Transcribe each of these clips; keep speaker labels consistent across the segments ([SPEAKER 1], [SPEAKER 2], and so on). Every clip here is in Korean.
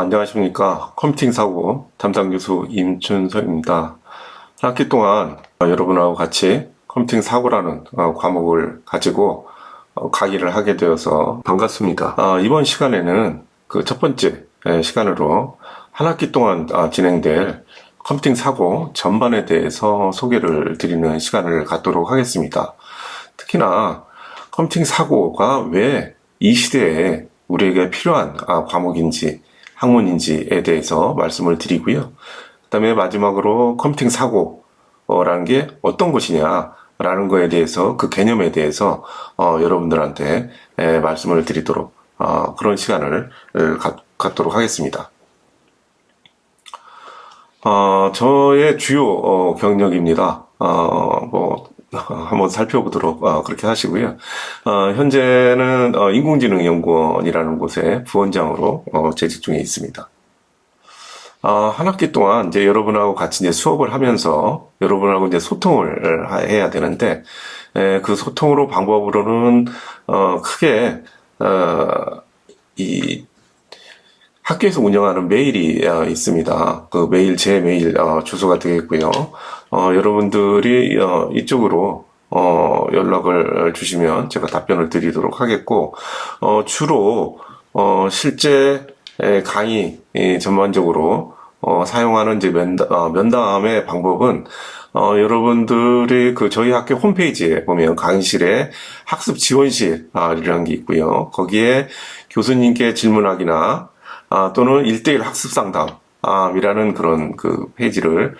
[SPEAKER 1] 안녕하십니까. 컴퓨팅 사고 담당교수 임춘석입니다. 한 학기 동안 여러분하고 같이 컴퓨팅 사고라는 과목을 가지고 강의를 하게 되어서 반갑습니다. 이번 시간에는 그 첫 번째 시간으로 한 학기 동안 진행될 컴퓨팅 사고 전반에 대해서 소개를 드리는 시간을 갖도록 하겠습니다. 특히나 컴퓨팅 사고가 왜 이 시대에 우리에게 필요한 과목인지 학문인지에 대해서 말씀을 드리고요. 그 다음에 마지막으로 컴퓨팅 사고라는 게 어떤 것이냐라는 거에 대해서 그 개념에 대해서 여러분들한테 말씀을 드리도록 그런 시간을 갖도록 하겠습니다. 저의 주요 경력입니다. 한번 살펴보도록 그렇게 하시고요. 현재는 인공지능연구원이라는 곳에 부원장으로 재직 중에 있습니다. 한 학기 동안 이제 여러분하고 같이 이제 수업을 하면서 여러분하고 이제 소통을 해야 되는데, 그 소통으로 방법으로는 크게 이 학교에서 운영하는 메일이 있습니다. 그 메일, 제 메일 주소가 되겠고요. 여러분들이 이쪽으로 연락을 주시면 제가 답변을 드리도록 하겠고, 주로 실제 강의 전반적으로 사용하는 이제 면담의 방법은 여러분들이 그 저희 학교 홈페이지에 보면 강의실에 학습 지원실이라는 게 있고요. 거기에 교수님께 질문하기나 또는 1:1 학습 상담이라는 그런 그 페이지를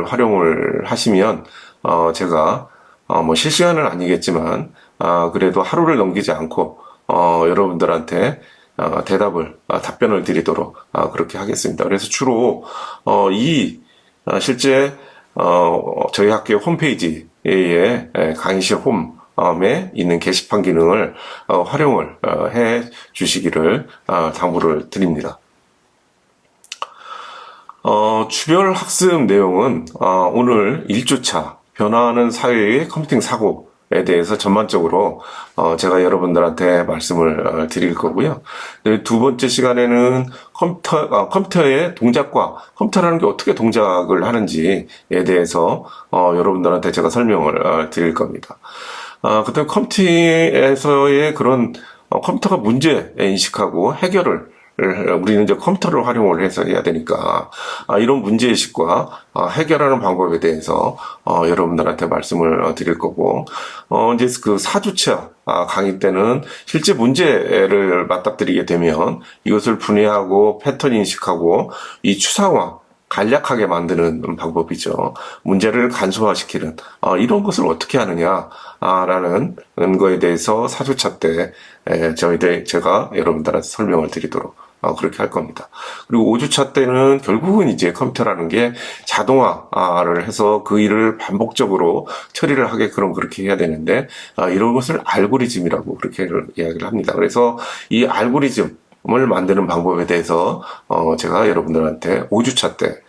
[SPEAKER 1] 활용을 하시면 제가 뭐 실시간은 아니겠지만 그래도 하루를 넘기지 않고 여러분들한테 답변을 드리도록 그렇게 하겠습니다. 그래서 주로 실제 저희 학교 홈페이지에 강의실 홈에 있는 게시판 기능을 활용을 해 주시기를 당부를 드립니다. 주별 학습 내용은 오늘 1주차 변화하는 사회의 컴퓨팅 사고에 대해서 전반적으로 제가 여러분들한테 말씀을 드릴 거고요. 두 번째 시간에는 컴퓨터의 동작과 컴퓨터라는 게 어떻게 동작을 하는지에 대해서 여러분들한테 제가 설명을 드릴 겁니다. 그다음 컴퓨팅에서의 그런 컴퓨터가 문제 인식하고 해결을 우리는 이제 컴퓨터를 활용을 해서 해야 되니까 이런 문제의식과 해결하는 방법에 대해서 여러분들한테 말씀을 드릴 거고, 이제 그 4주차 강의 때는 실제 문제를 맞닥뜨리게 되면 이것을 분해하고 패턴 인식하고 이 추상화 간략하게 만드는 방법이죠. 문제를 간소화시키는 이런 것을 어떻게 하느냐라는 거에 대해서 4주차 때 제가 여러분들한테 설명을 드리도록 그렇게 할 겁니다. 그리고 5주차 때는 결국은 이제 컴퓨터라는 게 자동화를 해서 그 일을 반복적으로 처리를 하게끔 그렇게 해야 되는데, 이런 것을 알고리즘이라고 그렇게 이야기를 합니다. 그래서 이 알고리즘을 만드는 방법에 대해서 제가 여러분들한테 5주차 때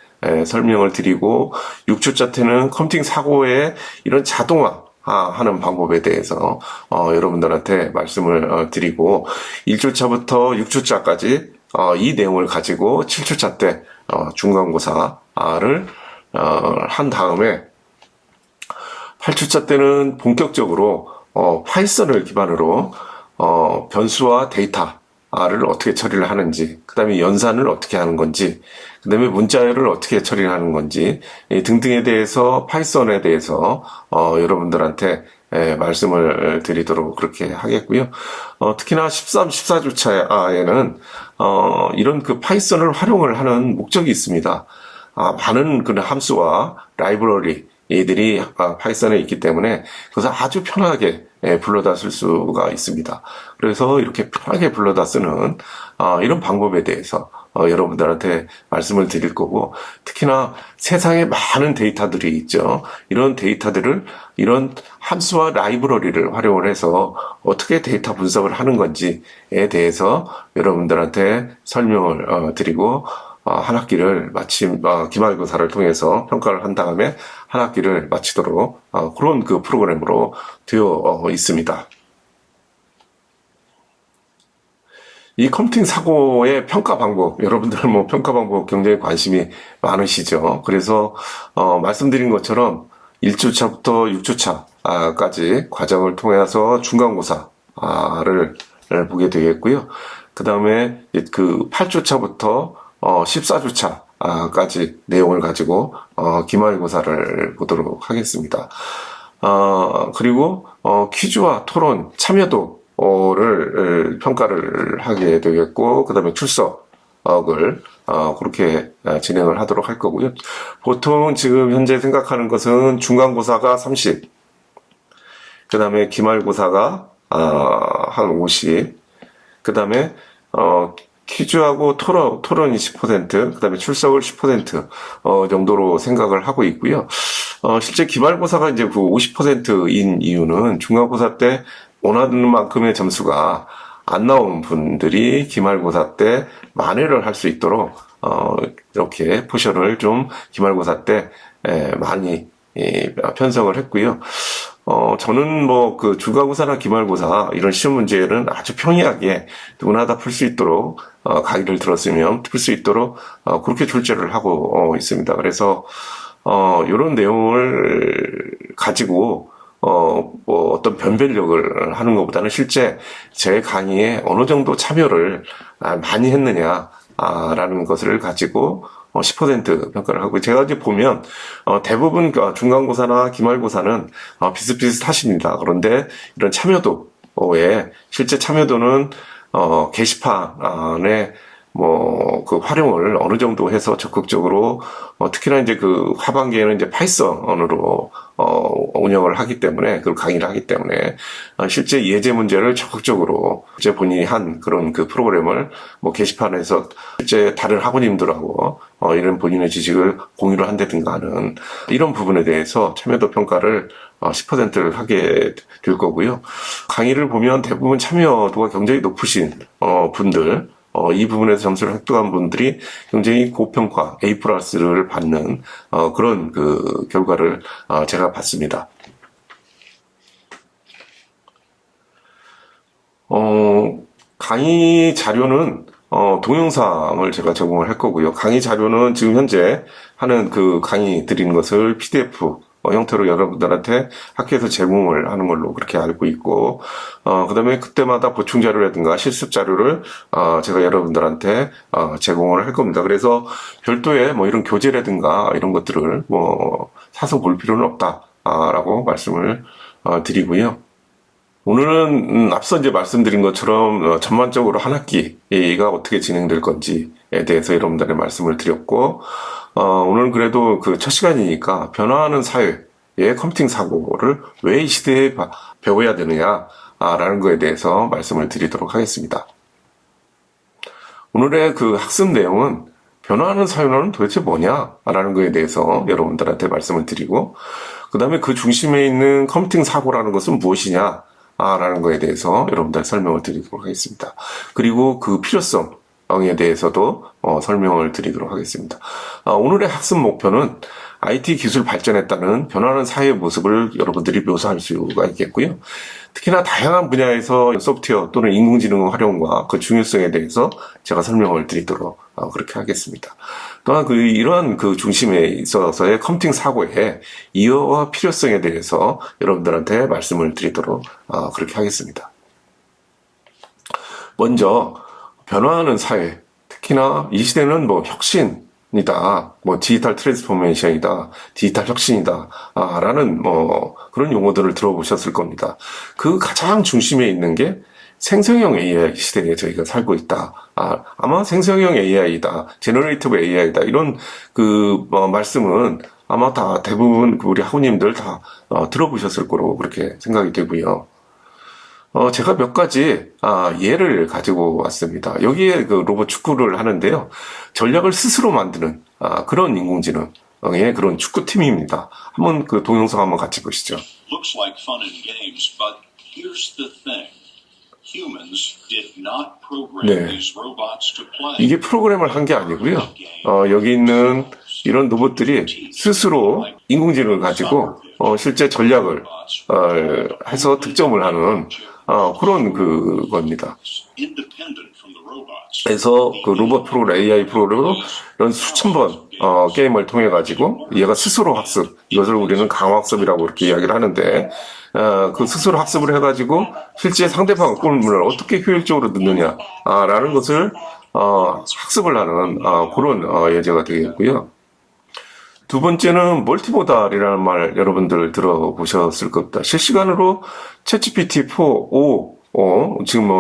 [SPEAKER 1] 설명을 드리고, 6주차 때는 컴퓨팅 사고의 이런 자동화 하는 방법에 대해서 여러분들한테 말씀을 드리고, 1주차부터 6주차까지 이 내용을 가지고 7주차 때 중간고사를 한 다음에 8주차 때는 본격적으로 파이썬을 기반으로 변수와 데이터를 어떻게 처리를 하는지, 그 다음에 연산을 어떻게 하는 건지, 그 다음에 문자열을 어떻게 처리를 하는 건지 등등에 대해서 파이썬에 대해서 여러분들한테 말씀을 드리도록 그렇게 하겠고요. 특히나 13, 14주차에는 이런 그 파이썬을 활용을 하는 목적이 있습니다. 많은 그런 함수와 라이브러리 얘들이 파이썬에 있기 때문에 그것을 아주 편하게 불러다 쓸 수가 있습니다. 그래서 이렇게 편하게 불러다 쓰는 이런 방법에 대해서 여러분들한테 말씀을 드릴 거고, 특히나 세상에 많은 데이터들이 있죠. 이런 데이터들을 이런 함수와 라이브러리를 활용을 해서 어떻게 데이터 분석을 하는 건지에 대해서 여러분들한테 설명을 드리고, 한 학기를 기말고사를 통해서 평가를 한 다음에 한 학기를 마치도록 그런 그 프로그램으로 되어 있습니다. 이 컴퓨팅 사고의 평가 방법, 여러분들 뭐 평가 방법 굉장히 관심이 많으시죠. 그래서 말씀드린 것처럼 1주차부터 6주차까지 과정을 통해서 중간고사를 보게 되겠고요. 그 다음에 그 8주차부터 14주차까지 내용을 가지고 기말고사를 보도록 하겠습니다. 그리고 퀴즈와 토론, 참여도를 평가를 하게 되겠고, 그 다음에 출석을 그렇게 진행을 하도록 할 거고요. 보통 지금 현재 생각하는 것은 중간고사가 30, 그 다음에 기말고사가 한 50, 그 다음에 퀴즈하고 토론이 10%, 그 다음에 출석을 10% 정도로 생각을 하고 있고요. 실제 기말고사가 이제 그 50%인 이유는 중간고사 때 원하는 만큼의 점수가 안 나온 분들이 기말고사 때 만회를 할 수 있도록 이렇게 포션을 좀 기말고사 때 많이 편성을 했고요. 저는 뭐 그 중간고사나 기말고사 이런 시험 문제는 아주 평이하게 누구나 다 풀 수 있도록 강의를 들었으면 풀 수 있도록 그렇게 출제를 하고 있습니다. 그래서 이런 내용을 가지고 뭐 어떤 변별력을 하는 것보다는 실제 제 강의에 어느 정도 참여를 많이 했느냐라는 것을 가지고 10% 평가를 하고, 제가 이제 보면 대부분 중간고사나 기말고사는 비슷비슷하십니다. 그런데 이런 참여도에 실제 참여도는 게시판에 뭐 그 활용을 어느 정도 해서 적극적으로 특히나 이제 그 하반기에는 이제 파이썬으로 운영을 하기 때문에, 그 강의를 하기 때문에 실제 예제 문제를 적극적으로 이제 본인이 한 그런 그 프로그램을 뭐 게시판에서 실제 다른 학우님들하고 이런 본인의 지식을 공유를 한다든가 하는 이런 부분에 대해서 참여도 평가를 10%를 하게 될 거고요. 강의를 보면 대부분 참여도가 굉장히 높으신 분들, 이 부분에서 점수를 획득한 분들이 굉장히 고평가 A+를 받는 그런 그 결과를 제가 봤습니다. 강의 자료는 동영상을 제가 제공을 할 거고요. 강의 자료는 지금 현재 하는 그 강의 드리는 것을 PDF 형태로 여러분들한테 학교에서 제공을 하는 걸로 그렇게 알고 있고, 그 다음에 그때마다 보충 자료라든가 실습 자료를, 제가 여러분들한테, 제공을 할 겁니다. 그래서 별도의 뭐 이런 교재라든가 이런 것들을 뭐 사서 볼 필요는 없다, 라고 말씀을 드리고요. 오늘은 앞서 이제 말씀드린 것처럼 전반적으로 한 학기가 어떻게 진행될 건지에 대해서 여러분들의 말씀을 드렸고, 오늘은 그래도 그 첫 시간이니까 변화하는 사회의 컴퓨팅 사고를 왜 이 시대에 배워야 되느냐라는 거에 대해서 말씀을 드리도록 하겠습니다. 오늘의 그 학습 내용은 변화하는 사회는 도대체 뭐냐라는 거에 대해서 여러분들한테 말씀을 드리고, 그 다음에 그 중심에 있는 컴퓨팅 사고라는 것은 무엇이냐 라는 거에 대해서 여러분들 설명을 드리도록 하겠습니다. 그리고 그 필요성에 대해서도 설명을 드리도록 하겠습니다. 오늘의 학습 목표는 IT 기술 발전에 따른 변화하는 사회의 모습을 여러분들이 묘사할 수가 있겠고요. 특히나 다양한 분야에서 소프트웨어 또는 인공지능 활용과 그 중요성에 대해서 제가 설명을 드리도록 그렇게 하겠습니다. 또한 이러한 그 중심에 있어서의 컴퓨팅 사고의 이유와 필요성에 대해서 여러분들한테 말씀을 드리도록 그렇게 하겠습니다. 먼저 변화하는 사회, 특히나 이 시대는 뭐 혁신이다, 뭐 디지털 트랜스포메이션이다, 디지털 혁신이다, 라는 뭐 그런 용어들을 들어보셨을 겁니다. 그 가장 중심에 있는 게 생성형 AI 시대에 저희가 살고 있다. 아마 생성형 AI다, 제너레이티브 AI다, 이런 그 말씀은 아마 다 대부분 우리 학우님들 다 들어보셨을 거로 그렇게 생각이 되고요. 제가 몇 가지 예를 가지고 왔습니다. 여기에 그 로봇 축구를 하는데요, 전략을 스스로 만드는 그런 인공지능의 그런 축구팀입니다. 한번 그 동영상 한번 같이 보시죠.
[SPEAKER 2] Looks like fun and games, but here's the thing. Humans did not program these robots to play.
[SPEAKER 1] 이게 프로그램을 한 게 아니고요. 여기 있는 이런 로봇들이 스스로 인공지능을 가지고 실제 전략을 해서 득점을 하는 그런 그겁니다.
[SPEAKER 2] independent from the robots.
[SPEAKER 1] 그래서 그 로봇 프로그램, AI 프로그램으로 이런 수천 번 게임을 통해 가지고 얘가 스스로 학습, 이것을 우리는 강학습이라고 이렇게 이야기를 하는데 그 스스로 학습을 해가지고 실제 상대방 꿈을 어떻게 효율적으로 넣느냐라는 것을 학습을 하는 그런 예제가 되겠고요. 두 번째는 멀티모달이라는 말 여러분들 들어보셨을 겁니다. 실시간으로 챗GPT 4, 5 지금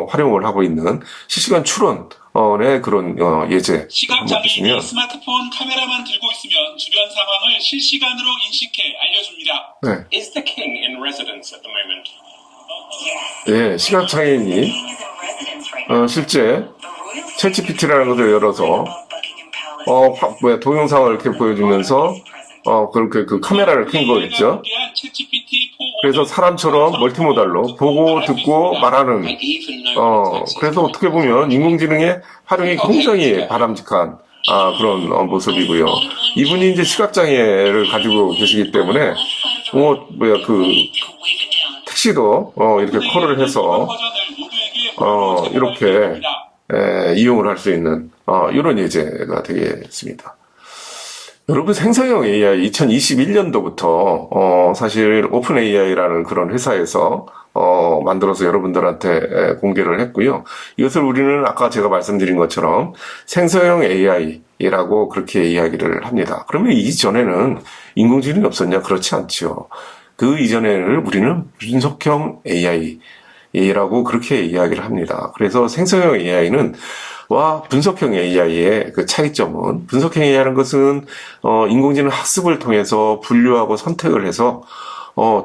[SPEAKER 1] 활용을 하고 있는 실시간 추론의 그런 예제.
[SPEAKER 3] 시각장애인이 스마트폰 카메라만 들고 있으면 주변 상황을 실시간으로 인식해 알려줍니다.
[SPEAKER 1] 네.
[SPEAKER 3] Is the king in residence at the moment?
[SPEAKER 1] 예, 시각장애인이 실제 챗GPT라는 것을 열어서 동영상을 이렇게 보여주면서 그렇게 그 카메라를 켠 거겠죠. 그래서 사람처럼 멀티모달로 보고 듣고 말하는 그래서 어떻게 보면 인공지능의 활용이 굉장히 바람직한 그런 모습이고요. 이분이 이제 시각장애를 가지고 계시기 때문에 그 택시도 이렇게 콜을 해서 이렇게 이용을 할 수 있는 이런 예제가 되겠습니다. 여러분, 생성형 AI 2021년도부터 사실 오픈 AI라는 그런 회사에서 만들어서 여러분들한테 공개를 했고요. 이것을 우리는 아까 제가 말씀드린 것처럼 생성형 AI라고 그렇게 이야기를 합니다. 그러면 이전에는 인공지능이 없었냐? 그렇지 않죠. 그 이전에는 우리는 분석형 AI라고 그렇게 이야기를 합니다. 그래서 생성형 AI는 분석형 AI의 그 차이점은, 분석형 AI라는 것은 인공지능 학습을 통해서 분류하고 선택을 해서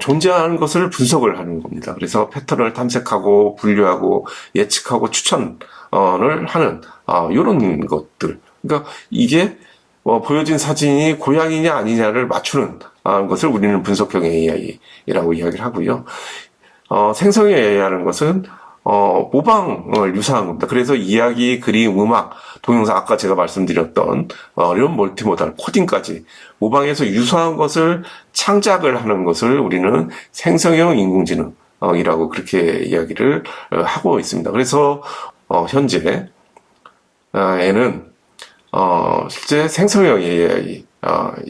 [SPEAKER 1] 존재하는 것을 분석을 하는 겁니다. 그래서 패턴을 탐색하고 분류하고 예측하고 추천을 하는 이런 것들. 그러니까 이게 보여진 사진이 고양이냐 아니냐를 맞추는 것을 우리는 분석형 AI라고 이야기를 하고요. 생성형 AI라는 것은 모방을 유사한 겁니다. 그래서 이야기, 그림, 음악, 동영상, 아까 제가 말씀드렸던 이런 멀티모달, 코딩까지 모방해서 유사한 것을 창작을 하는 것을 우리는 생성형 인공지능이라고 그렇게 이야기를 하고 있습니다. 그래서 현재 에는 실제 생성형 AI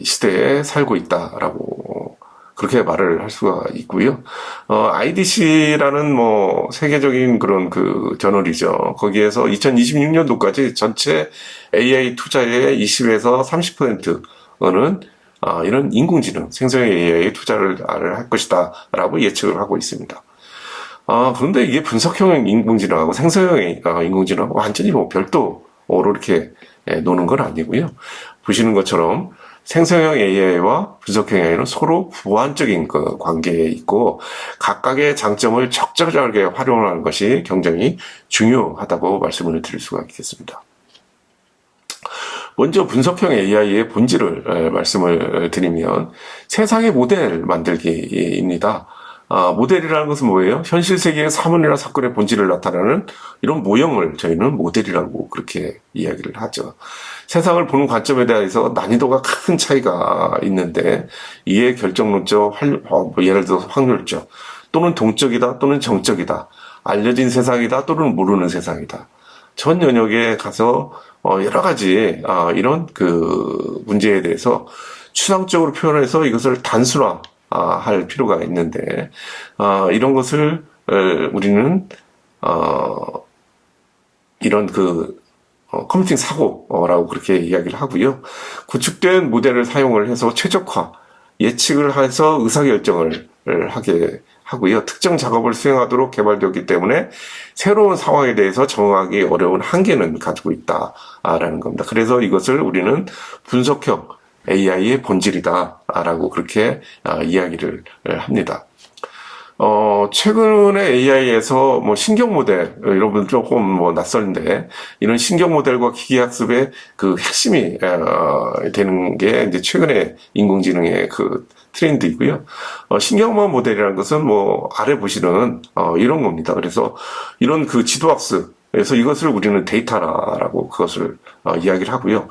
[SPEAKER 1] 시대에 살고 있다라고 그렇게 말을 할 수가 있고요. IDC라는 세계적인 그런 그 저널이죠. 거기에서 2026년도까지 전체 AI 투자의 20에서 30%는 이런 인공지능, 생성형 AI 투자를 할 것이다라고 예측을 하고 있습니다. 그런데 이게 분석형 인공지능하고 생성형 인공지능하고 완전히 별도로 이렇게 노는 건 아니고요. 보시는 것처럼 생성형 AI와 분석형 AI는 서로 보완적인 그 관계에 있고 각각의 장점을 적절하게 활용하는 것이 굉장히 중요하다고 말씀을 드릴 수가 있겠습니다. 먼저 분석형 AI의 본질을 말씀을 드리면 세상의 모델 만들기입니다. 모델이라는 것은 뭐예요? 현실 세계의 사물이나 사건의 본질을 나타내는 이런 모형을 저희는 모델이라고 그렇게 이야기를 하죠. 세상을 보는 관점에 대해서 난이도가 큰 차이가 있는데 이에 결정론적, 예를 들어서 확률적 또는 동적이다 또는 정적이다, 알려진 세상이다 또는 모르는 세상이다. 전 영역에 가서 여러 가지 이런 그 문제에 대해서 추상적으로 표현해서 이것을 단순화 할 필요가 있는데 이런 것을 우리는 이런 그 컴퓨팅 사고라고 그렇게 이야기를 하고요. 구축된 모델을 사용을 해서 최적화, 예측을 해서 의사결정을 하게 하고요. 특정 작업을 수행하도록 개발되었기 때문에 새로운 상황에 대해서 적응하기 어려운 한계는 가지고 있다라는 겁니다. 그래서 이것을 우리는 분석형 AI의 본질이다라고 그렇게 이야기를 합니다. 최근에 AI에서 신경 모델, 여러분 조금 낯설는데, 이런 신경 모델과 기계학습의 그 핵심이 되는 게 이제 최근에 인공지능의 그 트렌드이고요. 신경망 모델이라는 것은 아래 보시는 이런 겁니다. 그래서 이런 그 지도학습, 그래서 이것을 우리는 데이터라고 그것을 이야기를 하고요.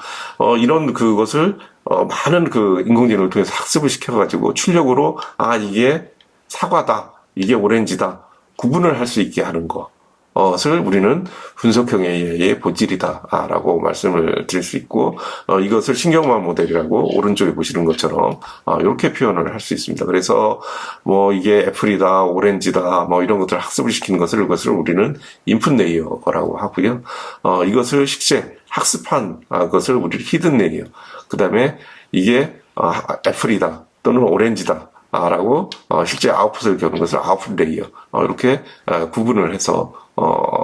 [SPEAKER 1] 이런 그것을 많은 그 인공지능을 통해서 학습을 시켜가지고 출력으로 이게 사과다, 이게 오렌지다, 구분을 할 수 있게 하는 것을 우리는 분석형 AI의 본질이다라고 말씀을 드릴 수 있고, 이것을 신경망 모델이라고 오른쪽에 보시는 것처럼 이렇게 표현을 할 수 있습니다. 그래서 뭐 이게 애플이다, 오렌지다, 뭐 이런 것들을 학습을 시키는 이것을 우리는 인풋 레이어라고 하고요. 이것을 실제 학습한 것을 우리는 히든 레이어. 그 다음에 이게 애플이다 또는 오렌지다. 라고 실제 아웃풋을 겪는 것을 아웃풋 레이어 이렇게 구분을 해서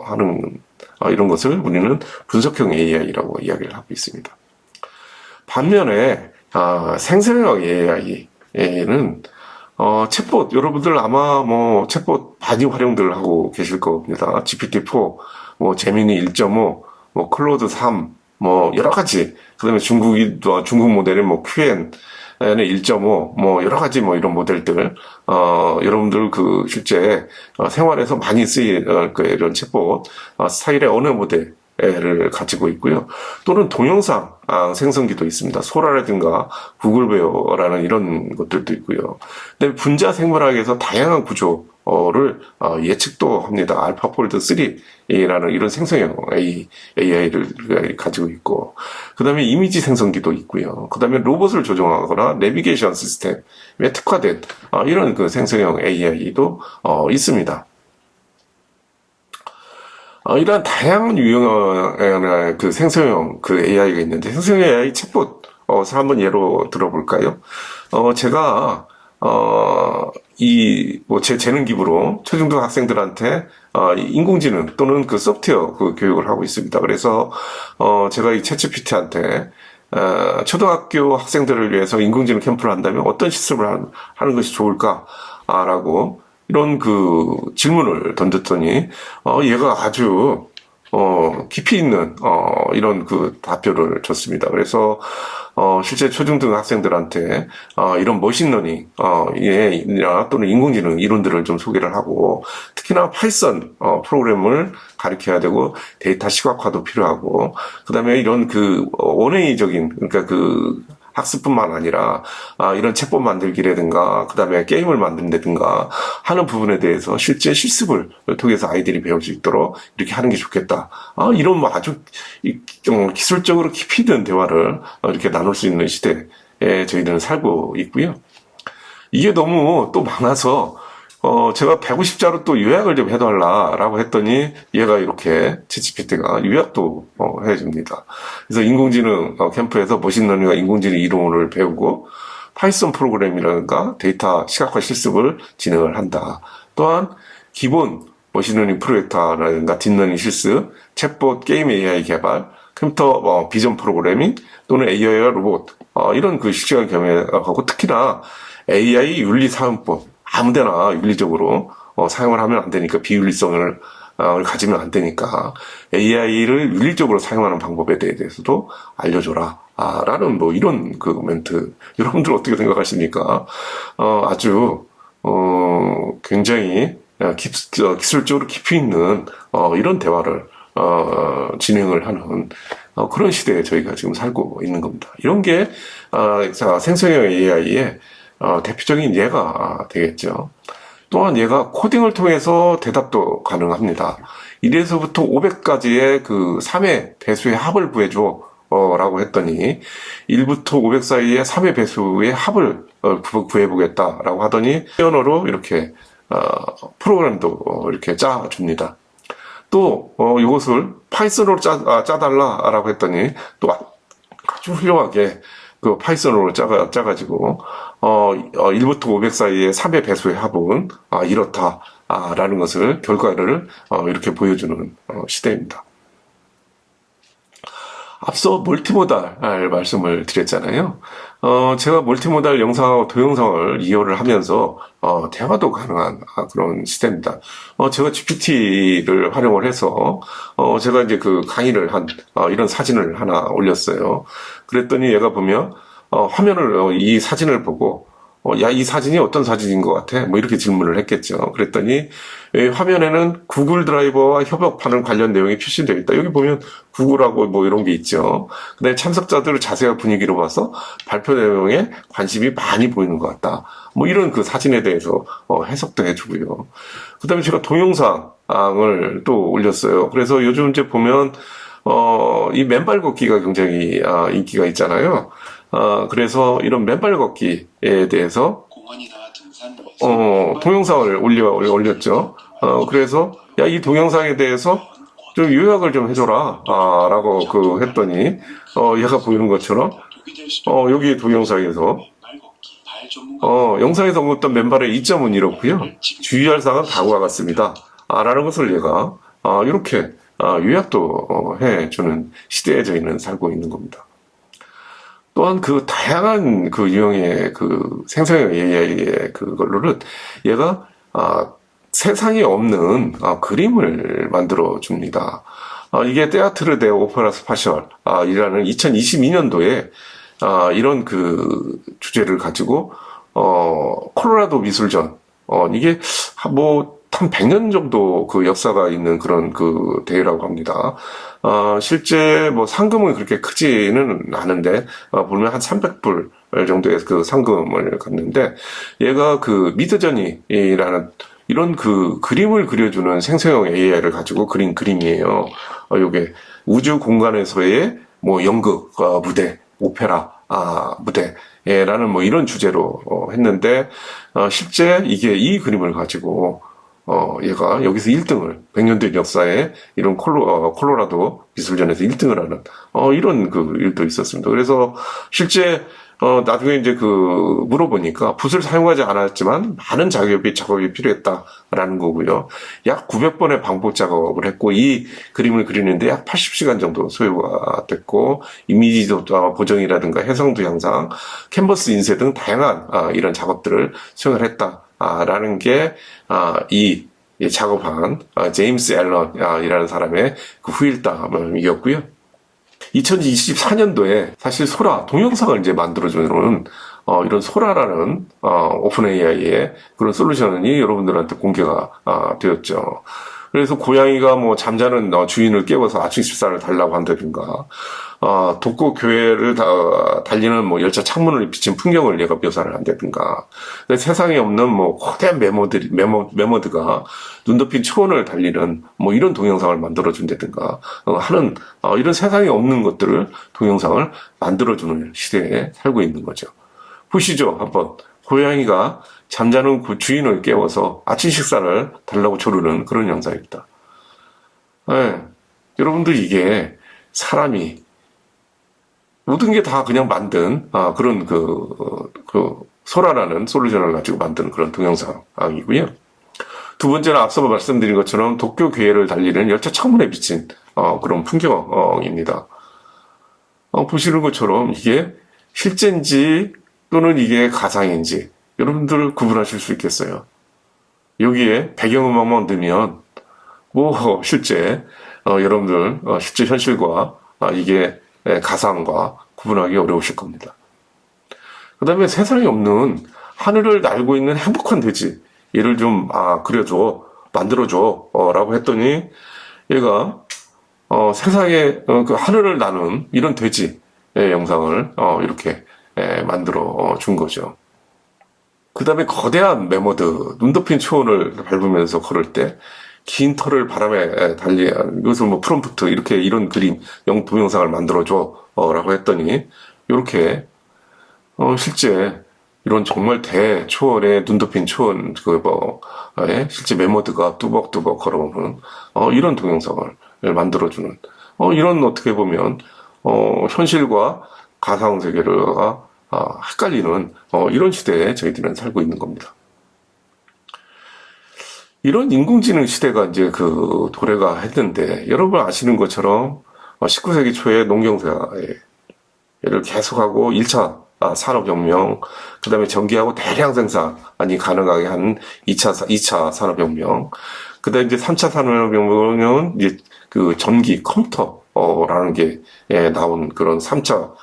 [SPEAKER 1] 하는 이런 것을 우리는 분석형 AI라고 이야기를 하고 있습니다. 반면에 생성형 AI는 챗봇 여러분들 아마 뭐 챗봇 많이 활용들 하고 계실 겁니다. GPT-4, 뭐 제미니 1.5, 뭐 클로드 3, 뭐 여러 가지. 그다음에 중국 모델은 뭐 QN 는 1.5, 뭐, 여러 가지 뭐 이런 모델들, 여러분들 실제, 생활에서 많이 쓰이는 이런 챗봇, 스타일의 어느 모델을 가지고 있고요. 또는 동영상, 생성기도 있습니다. 소라라든가 구글 베어라는 이런 것들도 있고요. 근데 분자 생물학에서 다양한 구조를 예측도 합니다. 알파폴드 3라는 이런 생성형 AI를 가지고 있고, 그 다음에 이미지 생성기도 있고요. 그 다음에 로봇을 조종하거나 내비게이션 시스템에 특화된 이런 생성형 AI도 있습니다. 이러한 다양한 유형의 생성형 AI가 있는데, 생성형 AI 챗봇, 한번 예로 들어볼까요? 제가, 제 재능 기부로 초중등 학생들한테, 인공지능 또는 소프트웨어 교육을 하고 있습니다. 그래서, 제가 이 챗GPT한테, 초등학교 학생들을 위해서 인공지능 캠프를 한다면 어떤 시스템을 하는 것이 좋을까라고, 이런 질문을 던졌더니, 얘가 아주, 깊이 있는, 이런 답변을 줬습니다. 그래서, 실제 초중등 학생들한테, 이런 머신러닝, 또는 인공지능 이론들을 좀 소개를 하고, 특히나 파이썬, 프로그램을 가르쳐야 되고, 데이터 시각화도 필요하고, 그 다음에 이런 원웨이적인, 그러니까 학습뿐만 아니라 이런 챗봇 만들기라든가 그다음에 게임을 만든다든가 하는 부분에 대해서 실제 실습을 통해서 아이들이 배울 수 있도록 이렇게 하는 게 좋겠다. 이런 아주 기술적으로 깊이 있는 대화를 이렇게 나눌 수 있는 시대에 저희들은 살고 있고요. 이게 너무 또 많아서 제가 150자로 또 요약을 좀 해달라라고 했더니 얘가 이렇게 챗GPT가 요약도 해줍니다. 그래서 인공지능 캠프에서 머신러닝과 인공지능 이론을 배우고 파이썬 프로그램이라든가 데이터 시각화 실습을 진행을 한다. 또한 기본 머신러닝 프로젝터라든가 딥러닝 실습, 챗봇 게임 AI 개발, 컴퓨터 비전 프로그래밍 또는 AI와 로봇 이런 실시간 경험하고 특히나 AI 윤리 사용법 아무데나 윤리적으로 사용을 하면 안 되니까 비윤리성을 가지면 안 되니까 AI를 윤리적으로 사용하는 방법에 대해서도 알려줘라. 라는 이런 멘트. 여러분들 어떻게 생각하십니까? 아주 굉장히 기술적으로 깊이 있는 이런 대화를 진행을 하는 그런 시대에 저희가 지금 살고 있는 겁니다. 이런 게 생성형 AI의 대표적인 예가 되겠죠. 또한 얘가 코딩을 통해서 대답도 가능합니다. 1에서부터 500까지의 3의 배수의 합을 구해줘 라고 했더니 1부터 500 사이의 3의 배수의 합을 구해보겠다라고 하더니 언어로 이렇게 프로그램도 이렇게 짜줍니다. 또 이것을 파이썬으로 짜달라라고 했더니 또 아주 훌륭하게 파이썬으로 짜가지고 1부터 500 사이의 3의 배수의 합은 이렇다 라는 것을 결과를 이렇게 보여주는 시대입니다. 앞서 멀티모달 말씀을 드렸잖아요. 제가 멀티모달 영상하고 동영상을 이용을 하면서 대화도 가능한 그런 시대입니다. 제가 GPT를 활용을 해서 제가 이제 강의를 한 이런 사진을 하나 올렸어요. 그랬더니 얘가 보면 화면을 이 사진을 보고 야, 이 사진이 어떤 사진인 것 같아? 뭐 이렇게 질문을 했겠죠. 그랬더니 화면에는 구글 드라이버와 협업하는 관련 내용이 표시되어 있다. 여기 보면 구글하고 뭐 이런 게 있죠. 그다음에 참석자들의 자세와 분위기로 봐서 발표 내용에 관심이 많이 보이는 것 같다. 뭐 이런 그 사진에 대해서 해석도 해주고요. 그다음에 제가 동영상을 또 올렸어요. 그래서 요즘 이제 보면 이 맨발 걷기가 굉장히 인기가 있잖아요. 그래서 이런 맨발 걷기에 대해서
[SPEAKER 3] 공원이나 등산
[SPEAKER 1] 동영상을 올렸죠. 그래서 야, 이 동영상에 대해서 좀 요약을 좀 해줘라 라고 했더니 얘가 보이는 것처럼 여기 동영상에서 영상에서 어떤 맨발의 이점은 이렇고요. 주의할 사항은 다음과 같습니다. 라는 것을 얘가 이렇게 요약도 해주는 시대에 저희는 살고 있는 겁니다. 또한 그 다양한 그 유형의 그 생성형 AI의 그걸로는 얘가 세상에 없는 그림을 만들어 줍니다. 이게 테아트르 데 오페라 스파셜이라는 2022년도에 이런 그 주제를 가지고 콜로라도 미술전 이게 뭐 한 100년 정도 그 역사가 있는 그런 그 대회라고 합니다. 실제 뭐 상금은 그렇게 크지는 않은데, 보면 한 300불 정도의 그 상금을 갖는데, 얘가 그 미드저니라는 이런 그 그림을 그려주는 생성형 AI를 가지고 그린 그림이에요. 요게 우주 공간에서의 뭐 연극 무대, 오페라 무대라는 뭐 이런 주제로 했는데, 실제 이게 이 그림을 가지고 얘가 여기서 1등을, 100년 된 역사에 이런 콜로라도 미술전에서 1등을 하는, 이런 그 일도 있었습니다. 그래서 실제, 나중에 이제 물어보니까 붓을 사용하지 않았지만 많은 작업이 필요했다라는 거고요. 약 900번의 반복 작업을 했고, 이 그림을 그리는데 약 80시간 정도 소요가 됐고, 이미지 보정이라든가 해상도 향상, 캔버스 인쇄 등 다양한 이런 작업들을 수행을 했다. 라는 게, 이 작업한, 제임스 앨런이라는 사람의 그 후일담이었고요. 2024년도에 사실 소라, 동영상을 이제 만들어주는, 이런 소라라는, 오픈 AI의 그런 솔루션이 여러분들한테 공개가, 되었죠. 그래서 고양이가 뭐 잠자는 주인을 깨워서 아침 식사를 달라고 한다든가, 독거 교회를 달리는 뭐 열차 창문을 비친 풍경을 얘가 묘사를 한다든가, 세상에 없는 뭐 거대한 메모드가 눈 덮인 초원을 달리는 뭐 이런 동영상을 만들어준다든가 하는 이런 세상에 없는 것들을 동영상을 만들어주는 시대에 살고 있는 거죠. 보시죠, 한번. 고양이가 잠자는 그 주인을 깨워서 아침 식사를 달라고 조르는 그런 영상입니다. 네. 여러분들 이게 사람이 모든 게 다 그냥 만든 그런 소라라는 솔루션을 가지고 만든 그런 동영상이고요. 두 번째는 앞서 말씀드린 것처럼 도쿄 교회를 달리는 열차 창문에 비친 그런 풍경입니다. 보시는 것처럼 이게 실제인지 또는 이게 가상인지 여러분들 구분하실 수 있겠어요. 여기에 배경음악만 넣으면 뭐 실제 여러분들 실제 현실과 이게 가상과 구분하기 어려우실 겁니다. 그 다음에 세상에 없는 하늘을 날고 있는 행복한 돼지 얘를 좀 그려줘, 만들어줘 라고 했더니 얘가 세상에 그 하늘을 나는 이런 돼지의 영상을 이렇게 만들어 준 거죠. 그 다음에 거대한 메모드, 눈 덮인 초원을 밟으면서 걸을 때 긴 털을 바람에 이것을 뭐 프롬프트 이런 그림 동영상을 만들어줘 라고 했더니 이렇게 실제 이런 정말 대초원의 눈 덮인 초원 실제 메모드가 뚜벅뚜벅 걸어오는 이런 동영상을 만들어주는 이런 어떻게 보면 현실과 가상 세계가 헷갈리는 이런 시대에 저희들은 살고 있는 겁니다. 이런 인공지능 시대가 이제 도래가 했는데 여러분 아시는 것처럼 19세기 초에 농경사를 계속하고 1차 산업혁명, 그 다음에 전기하고 대량 생산이 가능하게 한 2차 산업혁명, 그 다음에 이제 3차 산업혁명은 이제 전기 컴퓨터라는 게 나온 그런 3차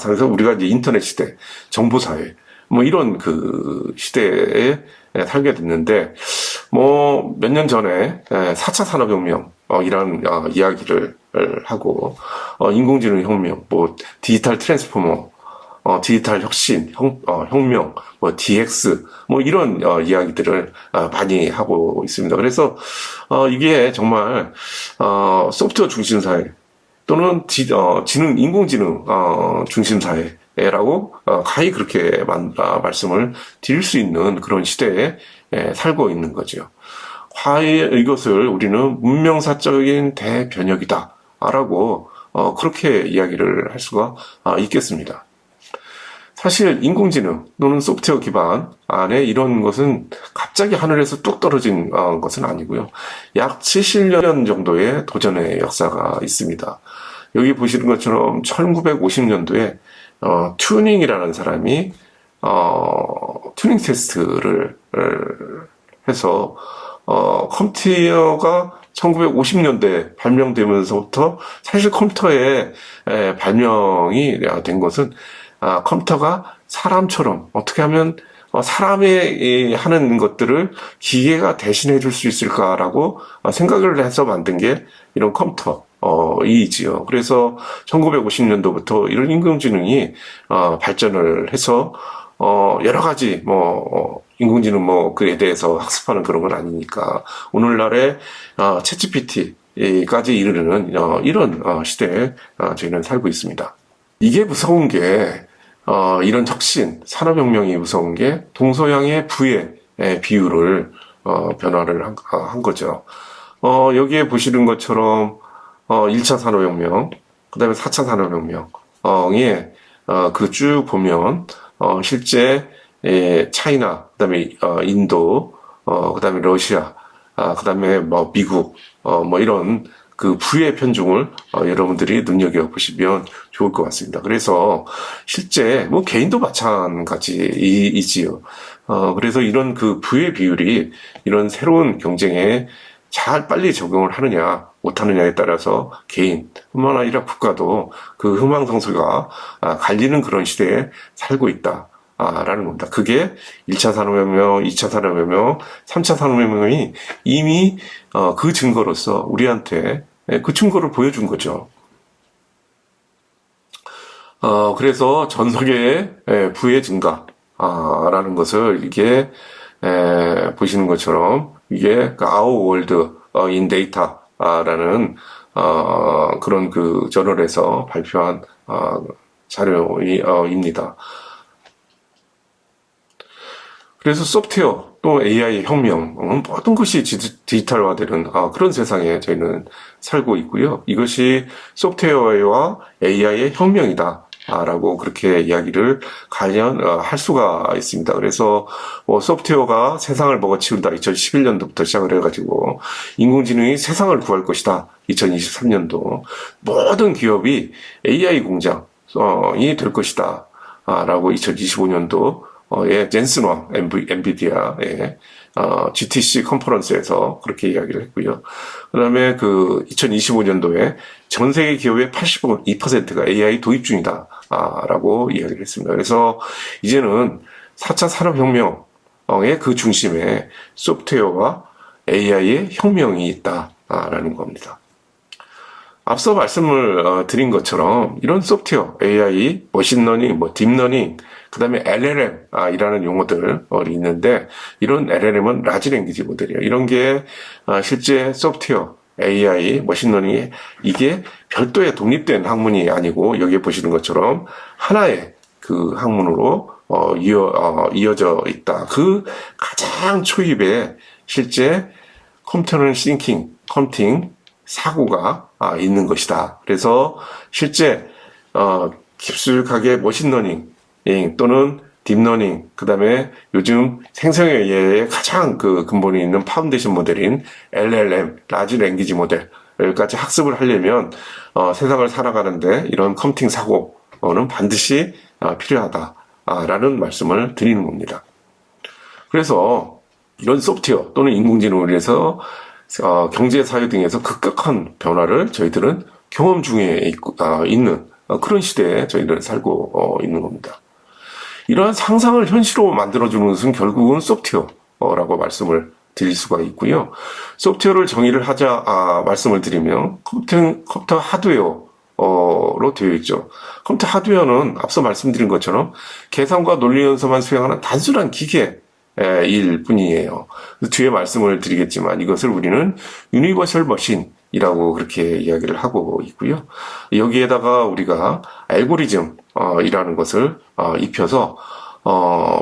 [SPEAKER 1] 그래서 우리가 이제 인터넷 시대, 정보사회, 뭐 이런 그 시대에 살게 됐는데, 뭐 몇 년 전에 4차 산업혁명 이런 이야기를 하고, 인공지능 혁명, 뭐 디지털 트랜스포머, 디지털 혁신, 혁명, 뭐 DX, 뭐 이런 이야기들을 많이 하고 있습니다. 그래서 이게 정말 소프트웨어 중심 사회 또는 인공지능 중심 사회라고 가히 그렇게 말씀을 드릴 수 있는 그런 시대에 살고 있는 거죠. 이것을 우리는 문명사적인 대변혁이다라고 그렇게 이야기를 할 수가 있겠습니다. 사실 인공지능 또는 소프트웨어 기반 안에 이런 것은 갑자기 하늘에서 뚝 떨어진 것은 아니고요. 약 70년 정도의 도전의 역사가 있습니다. 여기 보시는 것처럼 1950년도에 튜닝이라는 사람이 튜닝 테스트를 해서 컴퓨터가 1950년대 발명되면서부터 사실 컴퓨터의 발명이 된 것은 컴퓨터가 사람처럼 어떻게 하면 사람이 하는 것들을 기계가 대신해 줄 수 있을까라고 생각을 해서 만든 게 이런 컴퓨터이지요. 그래서 1950년도부터 이런 인공지능이 발전을 해서 여러 가지 인공지능 그에 대해서 학습하는 그런 건 아니니까 오늘날의 챗GPT까지 이르는 이런 시대에 저희는 살고 있습니다. 이게 무서운 게 이런 혁신, 산업혁명이 무서운 게 동서양의 부의 비율을 변화를 한 거죠. 여기에 보시는 것처럼 1차 산업혁명, 그 다음에 4차 산업혁명에 그 쭉 보면 실제 차이나, 그 다음에 인도, 그 다음에 러시아, 그 다음에 미국, 이런 그 부의 편중을 여러분들이 눈여겨보시면 좋을 것 같습니다. 그래서 실제 개인도 마찬가지이지요. 그래서 이런 그 부의 비율이 이런 새로운 경쟁에 잘 빨리 적용을 하느냐 못하느냐에 따라서 개인뿐만 아니라 국가도 그 흥망성쇠가 갈리는 그런 시대에 살고 있다. 라는 겁니다. 그게 1차 산업혁명, 2차 산업혁명, 3차 산업혁명이 이미 그 증거로서 우리한테 그 증거를 보여준 거죠. 그래서 전 세계의 부의 증가라는 것을 이게 보시는 것처럼 이게 Our World in Data라는 그런 그 저널에서 발표한 자료입니다. 그래서 소프트웨어 또 AI 혁명, 모든 것이 디지털화되는 그런 세상에 저희는 살고 있고요. 이것이 소프트웨어와 AI의 혁명이다. 라고 그렇게 이야기를 할 수가 있습니다. 그래서 소프트웨어가 세상을 먹어치운다. 2011년도부터 시작을 해가지고 인공지능이 세상을 구할 것이다. 2023년도 모든 기업이 AI 공장이 될 것이다. 라고 2025년도 젠슨왕 엔비디아의 GTC 컨퍼런스에서 그렇게 이야기를 했고요. 그 다음에 2025년도에 전 세계 기업의 82%가 AI 도입 중이다. 라고 이야기를 했습니다. 그래서 이제는 4차 산업혁명의 그 중심에 소프트웨어와 AI의 혁명이 있다. 라는 겁니다. 앞서 말씀을 드린 것처럼 이런 소프트웨어, AI, 머신러닝, 딥러닝, 그 다음에 LLM이라는 용어들이 있는데 이런 LLM은 라지 랭귀지 모델이에요. 이런 게 실제 소프트웨어, AI, 머신러닝이 이게 별도의 독립된 학문이 아니고 여기에 보시는 것처럼 하나의 그 학문으로 이어져 있다. 그 가장 초입에 실제 컴퓨터는 컴퓨팅, 사고가 있는 것이다. 그래서 실제 깊숙하게 머신러닝 또는 딥러닝, 그 다음에 요즘 생성AI의 가장 그 근본이 있는 파운데이션 모델인 LLM, 라지 랭귀지 모델까지 학습을 하려면 세상을 살아가는데 이런 컴퓨팅 사고는 반드시 필요하다라는 말씀을 드리는 겁니다. 그래서 이런 소프트웨어 또는 인공지능을 위해서 경제, 사회 등에서 급격한 변화를 저희들은 경험 중에 있는 그런 시대에 저희들은 살고 있는 겁니다. 이러한 상상을 현실로 만들어주는 것은 결국은 소프트웨어라고 말씀을 드릴 수가 있고요. 소프트웨어를 정의를 말씀을 드리면 컴퓨터 하드웨어로 되어 있죠. 컴퓨터 하드웨어는 앞서 말씀드린 것처럼 계산과 논리 연서만 수행하는 단순한 기계일 뿐이에요. 뒤에 말씀을 드리겠지만 이것을 우리는 유니버설 머신이라고 그렇게 이야기를 하고 있고요. 여기에다가 우리가 알고리즘이라는 것을 입혀서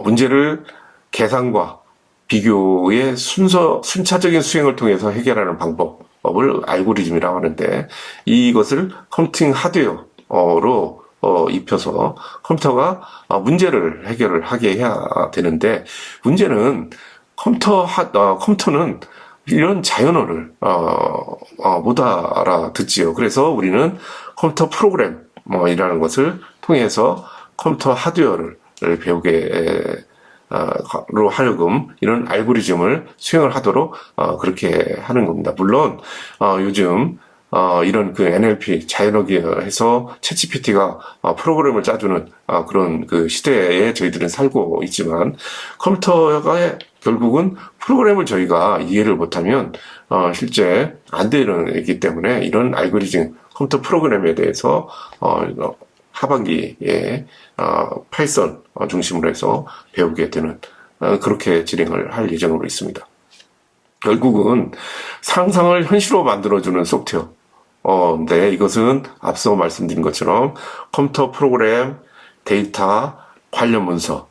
[SPEAKER 1] 문제를 계산과 비교의 순차적인 수행을 통해서 해결하는 방법을 알고리즘이라고 하는데, 이것을 컴퓨팅 하드웨어로 입혀서 컴퓨터가 문제를 해결을 하게 해야 되는데, 문제는 컴퓨터는 이런 자연어를 못 알아듣지요. 그래서 우리는 컴퓨터 프로그램이라는 것을 통해서 컴퓨터 하드웨어를 배우게 로 하여금 이런 알고리즘을 수행을 하도록 그렇게 하는 겁니다. 물론 요즘 이런 그 NLP 자연어기에서 챗GPT가 프로그램을 짜주는 그런 그 시대에 저희들은 살고 있지만, 컴퓨터가 결국은 프로그램을 저희가 이해를 못하면 실제 안 되기 때문에, 이런 알고리즘 컴퓨터 프로그램에 대해서 하반기에 파이썬 중심으로 해서 배우게 되는 그렇게 진행을 할 예정으로 있습니다. 결국은 상상을 현실로 만들어주는 소프트웨어인데, 이것은 앞서 말씀드린 것처럼 컴퓨터 프로그램, 데이터, 관련 문서로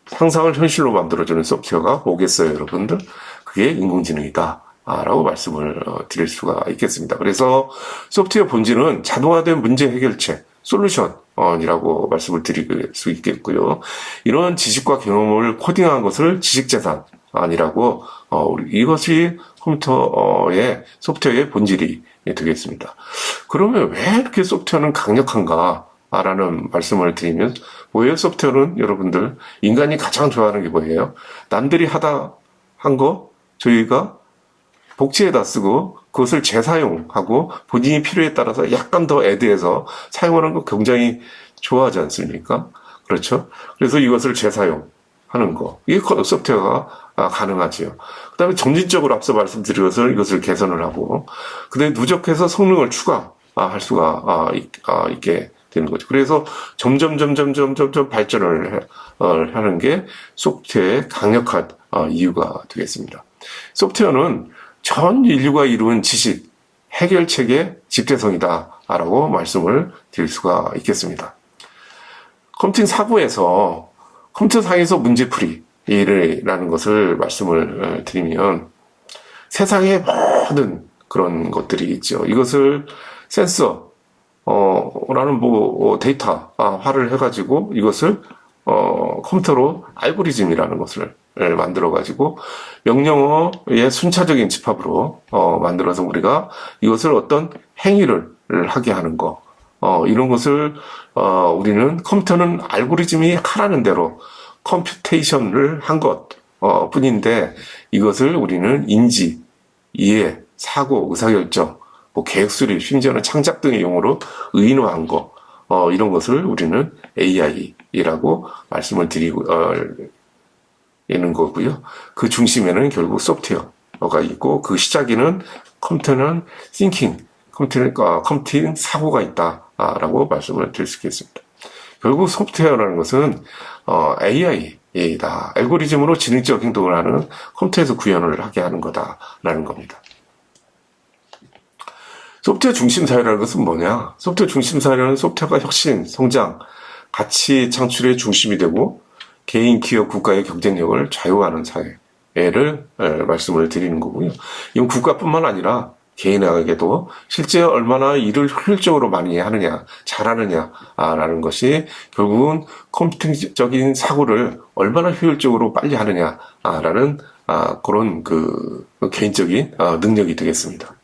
[SPEAKER 1] 상상을 현실로 만들어주는 소프트웨어가 뭐겠어요, 여러분들? 그게 인공지능이다 라고 말씀을 드릴 수가 있겠습니다. 그래서 소프트웨어 본질은 자동화된 문제 해결책, 솔루션이라고 말씀을 드릴 수 있겠고요. 이런 지식과 경험을 코딩한 것을 지식재산이라고, 이것이 컴퓨터의 소프트웨어의 본질이 되겠습니다. 그러면 왜 이렇게 소프트웨어는 강력한가? 라는 말씀을 드리면, 뭐예요? 소프트웨어는 여러분들, 인간이 가장 좋아하는 게 뭐예요? 남들이 한 거 저희가 복제에다 쓰고 그것을 재사용하고 본인이 필요에 따라서 약간 더 애드해서 사용하는 거 굉장히 좋아하지 않습니까? 그렇죠? 그래서 이것을 재사용하는 거, 이게 소프트웨어가 가능하지요. 그 다음에 점진적으로 앞서 말씀드린 것을 이것을 개선을 하고, 그 다음에 누적해서 성능을 추가할 수가 있게 되는 거죠. 그래서 점점 발전을 하는 게 소프트웨어의 강력한 이유가 되겠습니다. 소프트웨어는 전 인류가 이룬 지식, 해결책의 집대성이다라고 말씀을 드릴 수가 있겠습니다. 컴퓨팅 사고에서 컴퓨터상에서 문제풀이라는 것을 말씀을 드리면, 세상의 모든 그런 것들이 있죠. 이것을 센서, 라는 데이터화를 해가지고 이것을 컴퓨터로 알고리즘이라는 것을 만들어가지고 명령어의 순차적인 집합으로 만들어서 우리가 이것을 어떤 행위를 하게 하는 거, 이런 것을 우리는 컴퓨터는 알고리즘이 하라는 대로 컴퓨테이션을 한 것 뿐인데, 이것을 우리는 인지, 이해, 사고, 의사결정, 계획 수립, 심지어는 창작 등의 용어로 의인화한 거, 이런 것을 우리는 AI라고 말씀을 드리고 있는 거고요. 그 중심에는 결국 소프트웨어가 있고, 그 시작에는 컴퓨터는 thinking, 컴퓨팅 사고가 있다라고 말씀을 드릴 수 있겠습니다. 결국 소프트웨어라는 것은 AI다. 알고리즘으로 지능적 행동을 하는 컴퓨터에서 구현을 하게 하는 거다라는 겁니다. 소프트웨어 중심 사회라는 것은 뭐냐? 소프트웨어 중심 사회는 소프트웨어가 혁신, 성장, 가치 창출의 중심이 되고 개인, 기업, 국가의 경쟁력을 좌우하는 사회를 말씀을 드리는 거고요. 이건 국가뿐만 아니라 개인에게도 실제 얼마나 일을 효율적으로 많이 하느냐, 잘하느냐라는 것이 결국은 컴퓨팅적인 사고를 얼마나 효율적으로 빨리 하느냐라는 그런 그 개인적인 능력이 되겠습니다.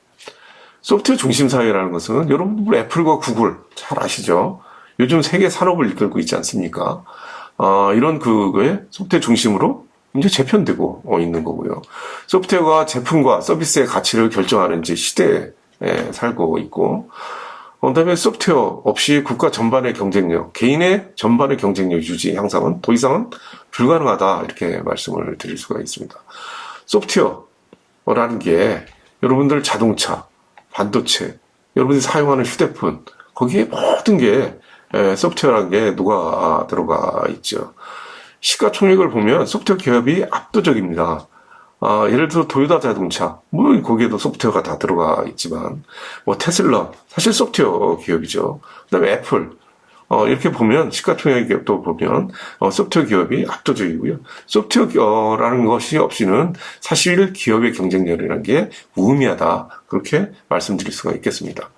[SPEAKER 1] 소프트웨어 중심 사회라는 것은 여러분 애플과 구글 잘 아시죠? 요즘 세계 산업을 이끌고 있지 않습니까? 이런 그거에 소프트웨어 중심으로 이제 재편되고 있는 거고요. 소프트웨어가 제품과 서비스의 가치를 결정하는 시대에 살고 있고, 그다음에 소프트웨어 없이 국가 전반의 경쟁력, 개인의 전반의 경쟁력 유지, 향상은 더 이상은 불가능하다. 이렇게 말씀을 드릴 수가 있습니다. 소프트웨어라는 게 여러분들 자동차, 반도체, 여러분들이 사용하는 휴대폰, 거기에 모든 게 소프트웨어라는 게 녹아 들어가 있죠. 시가총액을 보면 소프트웨어 기업이 압도적입니다. 예를 들어 도요타 자동차, 뭐 거기에도 소프트웨어가 다 들어가 있지만, 뭐 테슬라, 사실 소프트웨어 기업이죠. 그다음에 애플, 이렇게 보면 시가총액도 보면 소프트웨어 기업이 압도적이고요. 소프트웨어라는 것이 없이는 사실 기업의 경쟁력이라는 게 무의미하다. 그렇게 말씀드릴 수가 있겠습니다.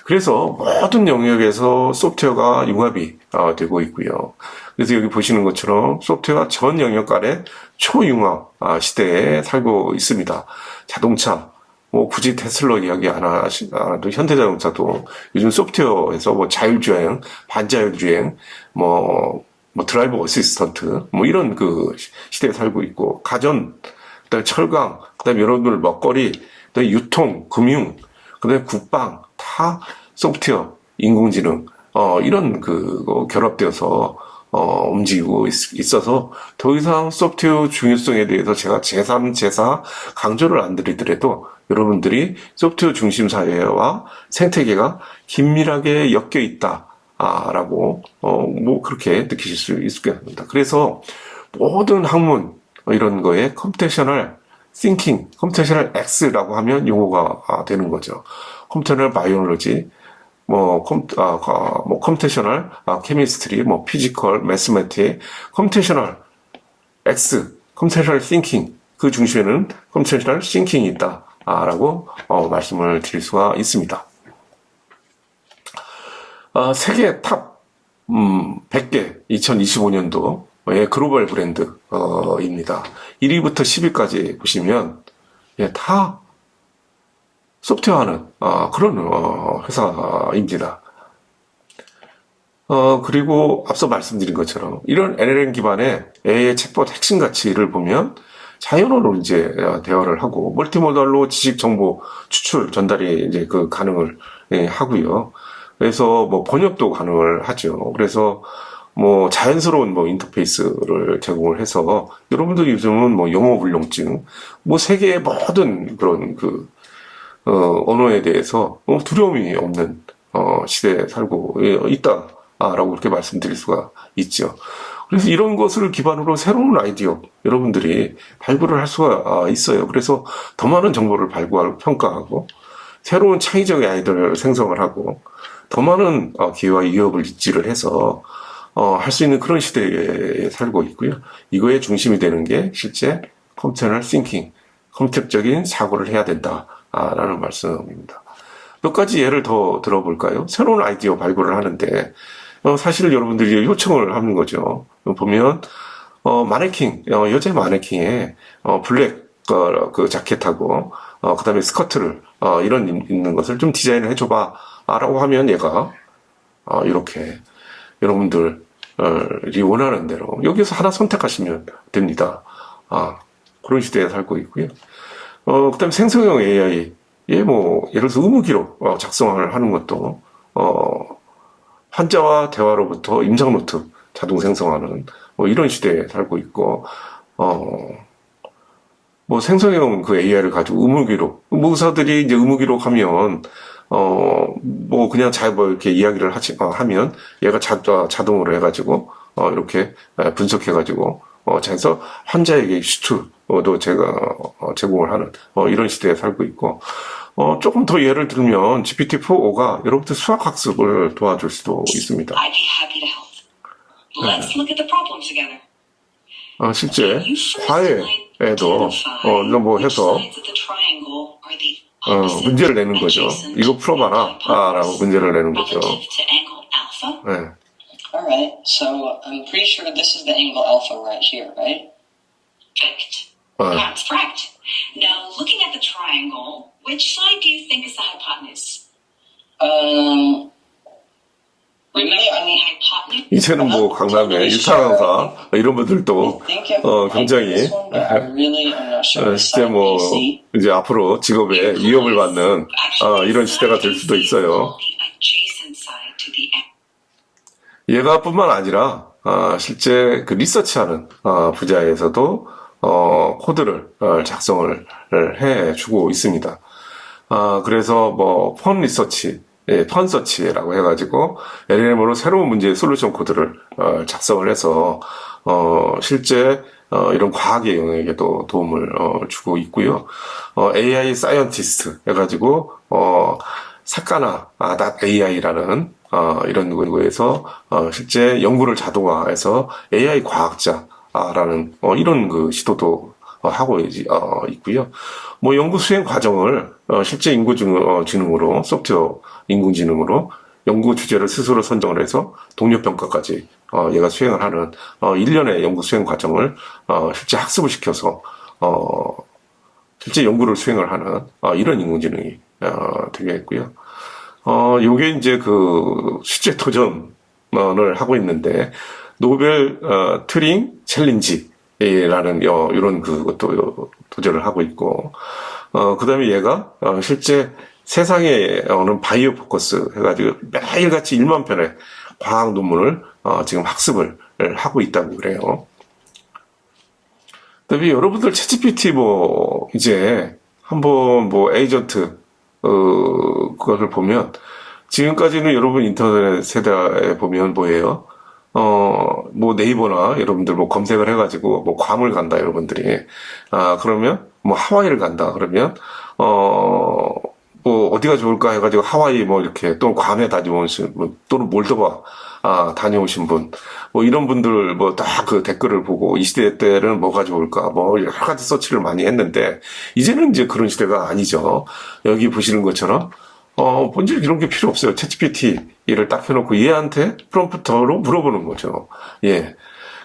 [SPEAKER 1] 그래서 모든 영역에서 소프트웨어가 융합이 되고 있고요. 그래서 여기 보시는 것처럼 소프트웨어 전 영역 간의 초융합 시대에 살고 있습니다. 자동차, 뭐 굳이 테슬라 이야기 안 하도 현대자동차도 요즘 소프트웨어에서 뭐 자율주행, 반자율주행, 뭐 드라이버 어시스턴트, 뭐 이런 그 시대에 살고 있고, 가전, 그다음에 철강, 그다음에 여러분들 먹거리, 그다음에 유통, 금융, 그다음에 국방, 다 소프트웨어, 인공지능, 이런 결합되어서, 움직이고 있어서 더 이상 소프트웨어 중요성에 대해서 제가 제3, 제4 강조를 안 드리더라도 여러분들이 소프트웨어 중심 사회와 생태계가 긴밀하게 엮여 있다. 라고, 뭐, 그렇게 느끼실 수 있겠습니다. 그래서 모든 학문, 이런 거에 컴퓨테이셔널 thinking, 컴퓨테이셔널 X라고 하면 용어가 되는 거죠. 컴퓨테이셔널 바이올로지, 컴퓨테이셔널 케미스트리, 피지컬, 매스매틱, 컴퓨테이셔널 X, 컴퓨테이셔널 띵킹, 그 중심에는 컴퓨테이셔널 싱킹이 있다. 라고 말씀을 드릴 수가 있습니다. 세계 탑 100개 2025년도의 글로벌 브랜드입니다. 1위부터 10위까지 보시면 다 소프트웨어 하는 그런 회사입니다. 그리고 앞서 말씀드린 것처럼 이런 LLM 기반의 AI 챗봇 핵심 가치를 보면 자연어로 이제 대화를 하고 멀티모달로 지식 정보 추출 전달이 이제 가능을 하고요. 그래서 번역도 가능을 하죠. 그래서 자연스러운 인터페이스를 제공을 해서 여러분들 요즘은 영어 불능증 세계의 모든 그런 언어에 대해서 두려움이 없는 시대에 살고 있다라고 그렇게 말씀드릴 수가 있죠. 그래서 이런 것을 기반으로 새로운 아이디어 여러분들이 발굴을 할 수가 있어요. 그래서 더 많은 정보를 발굴하고 평가하고 새로운 창의적 아이디어를 생성을 하고 더 많은 기회와 위협을 입지를 해서 할 수 있는 그런 시대에 살고 있고요. 이거의 중심이 되는 게 실제 컴퓨테이셔널 띵킹, 컴퓨터적인 사고를 해야 된다라는 말씀입니다. 몇 가지 예를 더 들어볼까요? 새로운 아이디어 발굴을 하는데 사실 여러분들이 요청을 하는 거죠. 보면 마네킹, 여자 마네킹에 블랙 자켓하고 그다음에 스커트를 이런 입는 것을 좀 디자인을 해줘봐 라고 하면 얘가 이렇게 여러분들이 원하는 대로 여기서 하나 선택하시면 됩니다. 그런 시대에 살고 있고요. 그다음에 생성형 AI 예를 들어서 의무기록 작성을 하는 것도 환자와 대화로부터 임상 노트 자동 생성하는 이런 시대에 살고 있고 생성형 AI를 가지고 의무기록 의사들이 이제 의무기록하면 그냥 이렇게 이야기를 하면 얘가 자동으로 해가지고 이렇게 분석해가지고 그래서 환자에게 슈트도 제가 제공을 하는 이런 시대에 살고 있고 조금 더 예를 들면 GPT-4O가 여러분들 수학 학습을 도와줄 수도 있습니다.
[SPEAKER 4] I'd be happy to help. Let's look at the problem together.
[SPEAKER 1] 실제
[SPEAKER 4] You first
[SPEAKER 1] 화해에도
[SPEAKER 4] identify
[SPEAKER 1] 해서
[SPEAKER 4] which sides of the triangle are the opposite,
[SPEAKER 1] 문제를 내는 거죠.
[SPEAKER 4] adjacent,
[SPEAKER 1] 이거 풀어봐라 라고 문제를 내는 거죠.
[SPEAKER 4] relative to angle alpha.
[SPEAKER 1] 네.
[SPEAKER 5] Alright, so I'm pretty sure this is the angle alpha right here, right?
[SPEAKER 4] Correct. That's correct. Now, looking at the triangle, which side do you think is the hypotenuse? Remember the hypotenuse?
[SPEAKER 1] 이제는 강남의 유타 강사 이런 분들도 굉장히 실제 이제 앞으로 직업에 위협을 받는 이런 시대가 될 수도 있어요.
[SPEAKER 4] The adjacent
[SPEAKER 1] 얘가 뿐만 아니라 실제 그 리서치하는 분야에서도 코드를 작성을 해주고 있습니다. 그래서 뭐 펀 리서치, 펀 서치라고 해가지고 LLM으로 새로운 문제의 솔루션 코드를 작성을 해서 실제 이런 과학의 영역에도 도움을 주고 있고요. AI 사이언티스트 해가지고 사카나 AI라는 이런 거에서 실제 연구를 자동화해서 AI 과학자라는 이런 그 시도도 하고 있고요. 뭐 연구 수행 과정을 실제 인공지능으로 소프트웨어 인공지능으로 연구 주제를 스스로 선정을 해서 동료 평가까지 얘가 수행을 하는 일련의 연구 수행 과정을 실제 학습을 시켜서 실제 연구를 수행을 하는 이런 인공지능이 되겠고요. 요게 이제 그 실제 도전을 하고 있는데 노벨 튜링 챌린지라는 이런 그것도 도전을 하고 있고 그다음에 얘가 실제 세상에 오는 바이오 포커스 해가지고 매일같이 1만 편의 과학 논문을 지금 학습을 하고 있다고 그래요. 그다음에 여러분들 챗GPT 뭐 이제 한번 뭐 에이전트 그것을 보면 지금까지는 여러분 인터넷 세대에 보면 뭐예요? 뭐 네이버나 여러분들 뭐 검색을 해가지고 뭐 괌을 간다 여러분들이 그러면 뭐 하와이를 간다 그러면 뭐 어디가 좋을까 해가지고 하와이 뭐 이렇게 또 괌에 다녀오신 분 또는 몰도바 다녀오신 분 뭐 이런 분들 뭐 딱 그 댓글을 보고 이 시대 때는 뭐가 좋을까 뭐 여러 가지 서치를 많이 했는데 이제는 이제 그런 시대가 아니죠. 여기 보시는 것처럼 본질 이런 게 필요 없어요. 챗GPT를 딱 해놓고 얘한테 프롬프터로 물어보는 거죠. 예.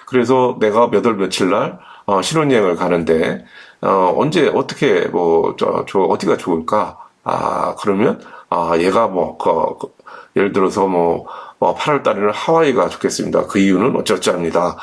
[SPEAKER 1] 그래서 내가 몇 월 며칠 날 신혼여행을 가는데 언제 어떻게 뭐 어디가 좋을까? 그러면 얘가 뭐 예를 들어서 뭐 8월 달에는 하와이가 좋겠습니다. 그 이유는 어쩌고저쩌합니다.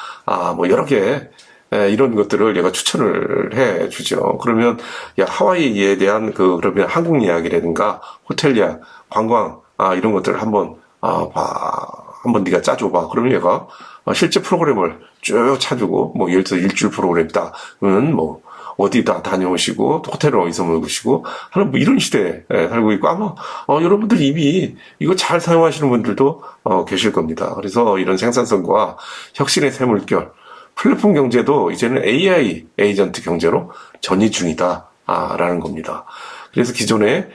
[SPEAKER 1] 뭐 여러 개 이런 것들을 얘가 추천을 해 주죠. 그러면 야 하와이에 대한 그러면 항공 예약이라든가 호텔 예약, 관광 이런 것들을 한번 한번 네가 짜줘봐. 그러면 얘가 실제 프로그램을 쭉 찾고 뭐 예를 들어 일주일 프로그램이다. 그러면 뭐 어디다 다녀오시고 호텔을 어디서 묵으시고 하는 뭐 이런 시대에 살고 있고 아마 여러분들 이미 이거 잘 사용하시는 분들도 계실 겁니다. 그래서 이런 생산성과 혁신의 샘물결 플랫폼 경제도 이제는 AI 에이전트 경제로 전이 중이다 라는 겁니다. 그래서 기존에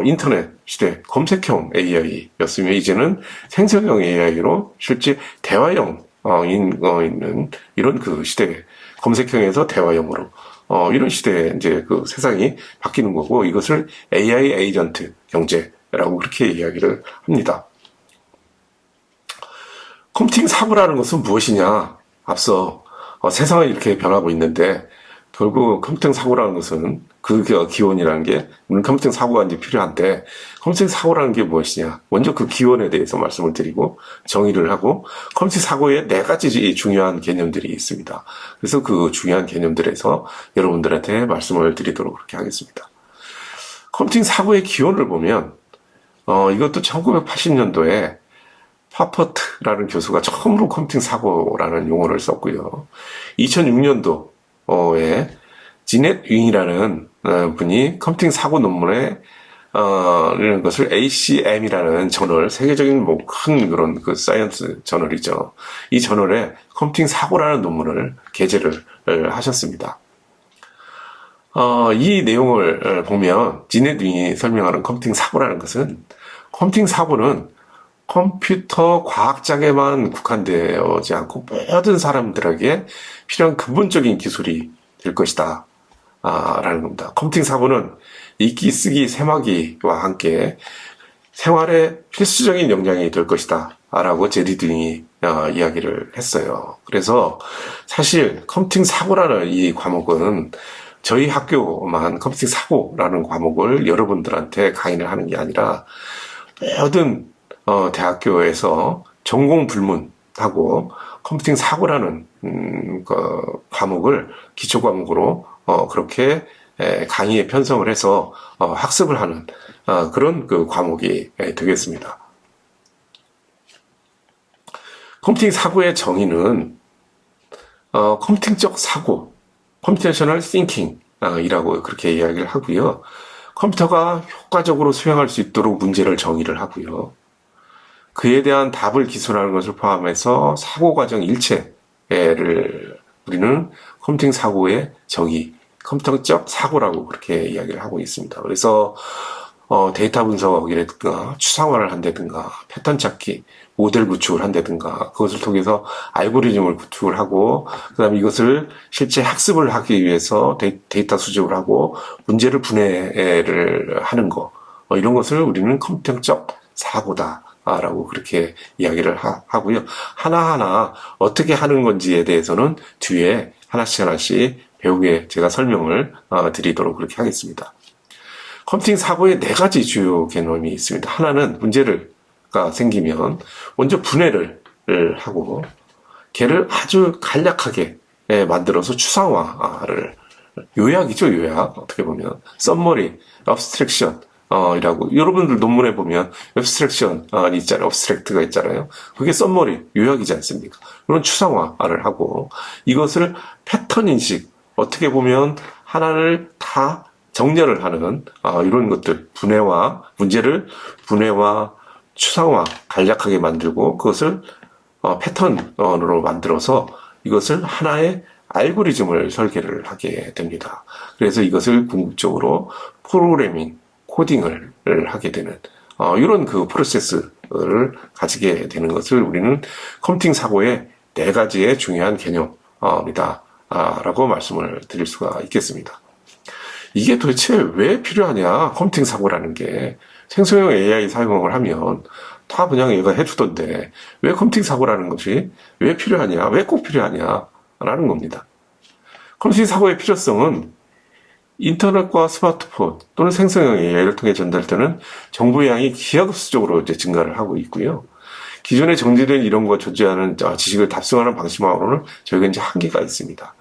[SPEAKER 1] 인터넷 시대 검색형 AI였으면 이제는 생성형 AI로 실제 대화형 있는 이런 그 시대 검색형에서 대화형으로 이런 시대에 이제 그 세상이 바뀌는 거고 이것을 AI 에이전트 경제라고 그렇게 이야기를 합니다. 컴퓨팅 사고라는 것은 무엇이냐? 앞서 세상은 이렇게 변하고 있는데 결국 컴퓨팅 사고라는 것은 그 기원이라는 게 물론 컴퓨팅 사고가 이제 필요한데 컴퓨팅 사고라는 게 무엇이냐? 먼저 그 기원에 대해서 말씀을 드리고 정의를 하고 컴퓨팅 사고에 4가지 중요한 개념들이 있습니다. 그래서 그 중요한 개념들에서 여러분들한테 말씀을 드리도록 그렇게 하겠습니다. 컴퓨팅 사고의 기원을 보면 이것도 1980년도에 파퍼트라는 교수가 처음으로 컴퓨팅 사고라는 용어를 썼고요. 2006년도에 지넷 윙이라는 분이 컴퓨팅 사고 논문에 이런 것을 ACM이라는 저널, 세계적인 뭐 큰 그런 그 사이언스 저널이죠. 이 저널에 컴퓨팅 사고라는 논문을 게재를 하셨습니다. 이 내용을 보면 지넷 윙이 설명하는 컴퓨팅 사고라는 것은 컴퓨팅 사고는 컴퓨터 과학자에게만 국한되지 않고 모든 사람들에게 필요한 근본적인 기술이 될 것이다 라는 겁니다. 컴퓨팅 사고는 읽기, 쓰기, 세마기와 함께 생활에 필수적인 역량이 될 것이다 라고 제리든이 이야기를 했어요. 그래서 사실 컴퓨팅 사고라는 이 과목은 저희 학교만 컴퓨팅 사고라는 과목을 여러분들한테 강의를 하는 게 아니라 모든 대학교에서 전공 불문하고 컴퓨팅 사고라는 과목을 기초 과목으로 그렇게 강의에 편성을 해서 학습을 하는 그런 그 과목이 되겠습니다. 컴퓨팅 사고의 정의는 컴퓨팅적 사고, 컴퓨테이셔널 띵킹 이라고 그렇게 이야기를 하고요. 컴퓨터가 효과적으로 수행할 수 있도록 문제를 정의를 하고요. 그에 대한 답을 기술하는 것을 포함해서 사고 과정 일체를 우리는 컴퓨팅 사고의 정의, 컴퓨터적 사고라고 그렇게 이야기를 하고 있습니다. 그래서 데이터 분석이라든가 추상화를 한다든가 패턴 찾기, 모델 구축을 한다든가 그것을 통해서 알고리즘을 구축을 하고 그다음에 이것을 실제 학습을 하기 위해서 데이터 수집을 하고 문제를 분해를 하는 거 이런 것을 우리는 컴퓨팅적 사고다라고 그렇게 이야기를 하고요. 하나하나 어떻게 하는 건지에 대해서는 뒤에 하나씩 배우게 제가 설명을 드리도록 그렇게 하겠습니다. 컴퓨팅 사고의 4가지 주요 개념이 있습니다. 하나는 문제가 생기면 먼저 분해를 하고 걔를 아주 간략하게 만들어서 추상화를 요약이죠, 요약. 어떻게 보면 썸머리, abstraction 이라고 여러분들 논문에 보면 abstraction이 있잖아요. abstract가 있잖아요. 그게 썸머리, 요약이지 않습니까? 그런 추상화를 하고 이것을 패턴 인식, 어떻게 보면 하나를 다 정렬을 하는 이런 것들, 문제를 분해와 추상화, 간략하게 만들고 그것을 패턴으로 만들어서 이것을 하나의 알고리즘을 설계를 하게 됩니다. 그래서 이것을 궁극적으로 프로그래밍, 코딩을 하게 되는 이런 그 프로세스를 가지게 되는 것을 우리는 컴퓨팅 사고의 4가지의 중요한 개념이다 라고 말씀을 드릴 수가 있겠습니다. 이게 도대체 왜 필요하냐? 컴퓨팅 사고라는 게 생성형 AI 사용을 하면 다 그냥 얘가 해주던데 왜 컴퓨팅 사고라는 것이 왜 필요하냐? 왜 꼭 필요하냐? 라는 겁니다. 컴퓨팅 사고의 필요성은 인터넷과 스마트폰 또는 생성형 AI를 통해 전달되는 정보의 양이 기하급수적으로 이제 증가를 하고 있고요. 기존에 정제된 이론과 존재하는 지식을 답습하는 방식만으로는 저희가 이제 한계가 있습니다.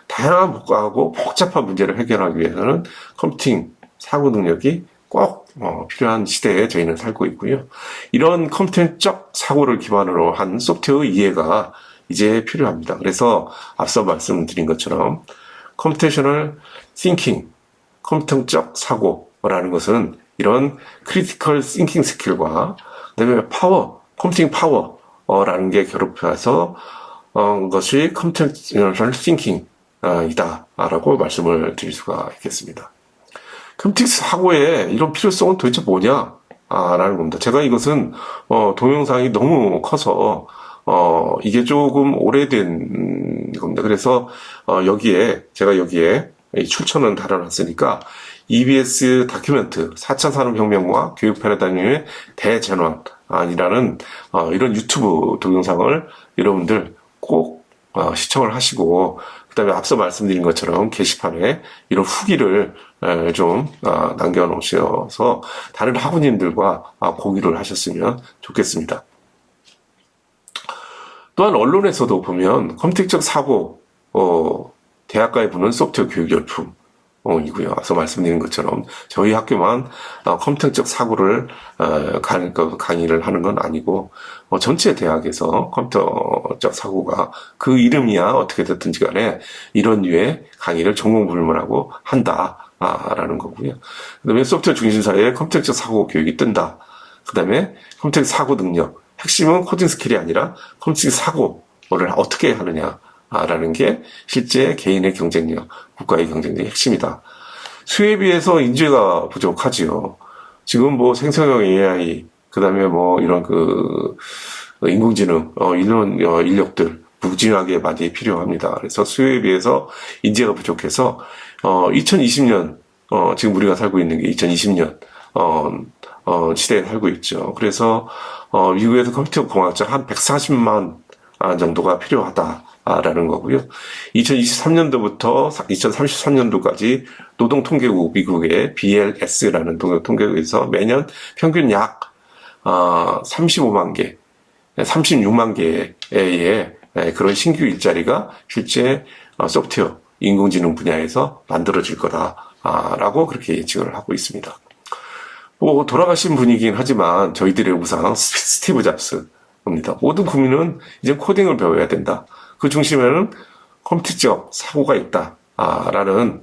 [SPEAKER 1] 다양한 복잡하고 복잡한 문제를 해결하기 위해서는 컴퓨팅 사고 능력이 꼭 필요한 시대에 저희는 살고 있고요. 이런 컴퓨팅적 사고를 기반으로 한 소프트웨어 이해가 이제 필요합니다. 그래서 앞서 말씀드린 것처럼 컴퓨테이셔널 띵킹, 컴퓨팅적 사고라는 것은 이런 크리티컬 띵킹 스킬과 그다음에 컴퓨팅 파워라는 게 결합해서 것이 컴퓨테이셔널 띵킹 이다라고 말씀을 드릴 수가 있겠습니다. 컴퓨팅 사고의 이런 필요성은 도대체 뭐냐? 라는 겁니다. 제가 이것은 동영상이 너무 커서 이게 조금 오래된 겁니다. 그래서 제가 여기에 출처는 달아놨으니까 EBS 다큐멘트 4차 산업혁명과 교육 패러다임의 대전환이라는 이런 유튜브 동영상을 여러분들 꼭 시청을 하시고 그다음에 앞서 말씀드린 것처럼 게시판에 이런 후기를 좀 남겨놓으셔서 다른 학우님들과 공유를 하셨으면 좋겠습니다. 또한 언론에서도 보면 컴퓨팅적 사고, 대학가에 부는 소프트웨어 교육 열풍이고요. 앞서 말씀드린 것처럼 저희 학교만 컴퓨팅적 사고를 강의를 하는 건 아니고 전체 대학에서 컴퓨터적 사고가 그 이름이야 어떻게 됐든지 간에 이런 류의 강의를 전공불문하고 한다라는 거고요. 그 다음에 소프트웨어 중심사회에 컴퓨터적 사고 교육이 뜬다. 그 다음에 컴퓨터 사고 능력. 핵심은 코딩 스킬이 아니라 컴퓨팅 사고를 어떻게 하느냐라는 게 실제 개인의 경쟁력, 국가의 경쟁력의 핵심이다. 수요에 비해서 인재가 부족하지요. 지금 뭐 생성형 AI, 그 다음에 뭐 이런 인공지능, 이런 인력들 무궁무진하게 많이 필요합니다. 그래서 수요에 비해서 인재가 부족해서 2020년 지금 우리가 살고 있는 게 2020년 시대에 살고 있죠. 그래서 미국에서 컴퓨터 공학자 한 140만 정도가 필요하다라는 거고요. 2023년도부터 2033년도까지 노동통계국 미국의 BLS라는 통계국에서 매년 평균 약 35만 개, 36만 개의 그런 신규 일자리가 실제 소프트웨어, 인공지능 분야에서 만들어질 거다라고 그렇게 예측을 하고 있습니다. 돌아가신 분이긴 하지만 저희들의 우상 스티브 잡스, 겁니다. 모든 국민은 이제 코딩을 배워야 된다. 그 중심에는 컴퓨터적 사고가 있다. 라는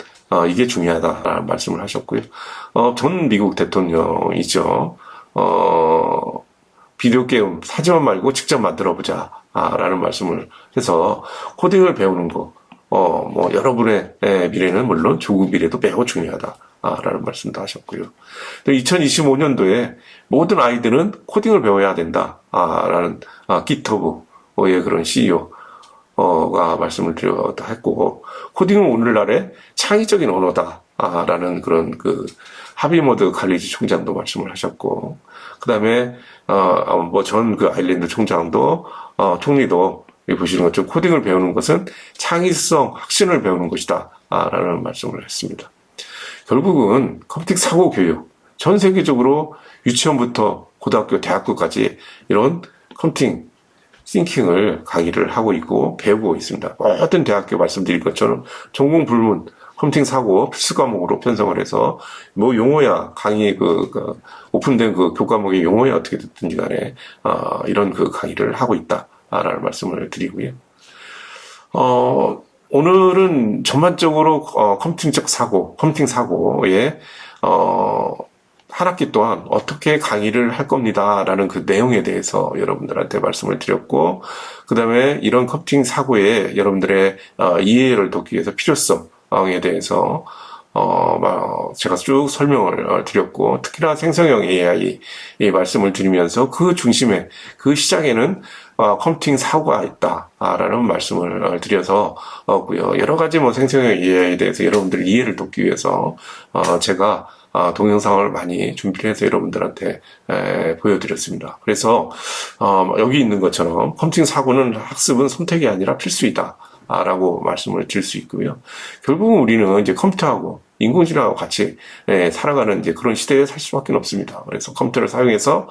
[SPEAKER 1] 이게 중요하다라는 말씀을 하셨고요. 전 미국 대통령이죠. 비디오 게임 사지만 말고 직접 만들어보자. 라는 말씀을 해서 코딩을 배우는 거, 뭐 여러분의 미래는 물론 조국 미래도 매우 중요하다. 라는 말씀도 하셨고요. 2025년도에 모든 아이들은 코딩을 배워야 된다. 라는 GitHub의 그런 CEO가 말씀을 드렸다 했고, 코딩은 오늘날의 창의적인 언어다. 라는 그런 하비머드 칼리지 총장도 말씀을 하셨고, 그 다음에, 전 아일랜드 총장도, 총리도, 여기 보시는 것처럼 코딩을 배우는 것은 창의성, 혁신을 배우는 것이다. 라는 말씀을 했습니다. 결국은 컴퓨팅 사고 교육, 전 세계적으로 유치원부터 고등학교, 대학교까지 이런 컴퓨팅 싱킹을 강의를 하고 있고 배우고 있습니다. 모든 대학교 말씀드린 것처럼 전공 불문 컴퓨팅 사고 필수 과목으로 편성을 해서 뭐 용어야 강의 오픈된 교과목의 용어야 어떻게 됐든지 간에 이런 강의를 하고 있다라는 말씀을 드리고요. 오늘은 전반적으로 컴퓨팅적 사고, 컴퓨팅 사고에 한 학기 동안 어떻게 강의를 할 겁니다라는 그 내용에 대해서 여러분들한테 말씀을 드렸고, 그 다음에 이런 컴퓨팅 사고에 여러분들의 이해를 돕기 위해서 필요성에 대해서 제가 쭉 설명을 드렸고, 특히나 생성형 AI 말씀을 드리면서 그 중심에, 그 시작에는 컴퓨팅 사고가 있다라는 말씀을 드려서 여러 가지 생성형 AI에 대해서 여러분들 이해를 돕기 위해서 제가 동영상을 많이 준비를 해서 여러분들한테 보여드렸습니다. 그래서 여기 있는 것처럼 컴퓨팅 사고는 학습은 선택이 아니라 필수이다 라고 말씀을 드릴 수 있고요. 결국은 우리는 이제 컴퓨터하고 인공지능하고 같이 살아가는 이제 그런 시대에 살 수밖에 없습니다. 그래서 컴퓨터를 사용해서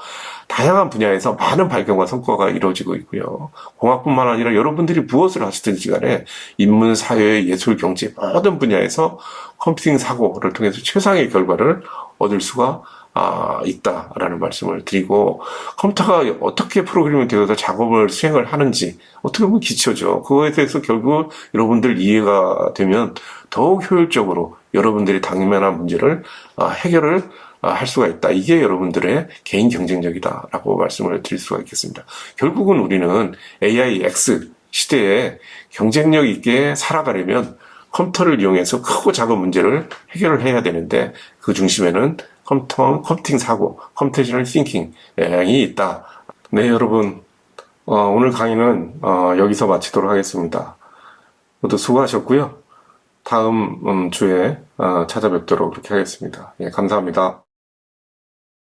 [SPEAKER 1] 다양한 분야에서 많은 발견과 성과가 이루어지고 있고요. 공학뿐만 아니라 여러분들이 무엇을 하시든지 간에 인문, 사회, 예술, 경제 모든 분야에서 컴퓨팅 사고를 통해서 최상의 결과를 얻을 수가 있다라는 말씀을 드리고, 컴퓨터가 어떻게 프로그래밍이 되어서 작업을 수행을 하는지 어떻게 보면 기초죠. 그거에 대해서 결국 여러분들 이해가 되면 더욱 효율적으로 여러분들이 당면한 문제를 해결을 할 수가 있다. 이게 여러분들의 개인 경쟁력이다라고 말씀을 드릴 수가 있겠습니다. 결국은 우리는 AIX 시대에 경쟁력 있게 살아가려면 컴퓨터를 이용해서 크고 작은 문제를 해결을 해야 되는데, 그 중심에는 컴퓨팅 사고, 컴퓨테이셔널 싱킹이 있다. 네, 여러분, 오늘 강의는 여기서 마치도록 하겠습니다. 모두 수고하셨고요. 다음 주에 찾아뵙도록 그렇게 하겠습니다. 예, 감사합니다.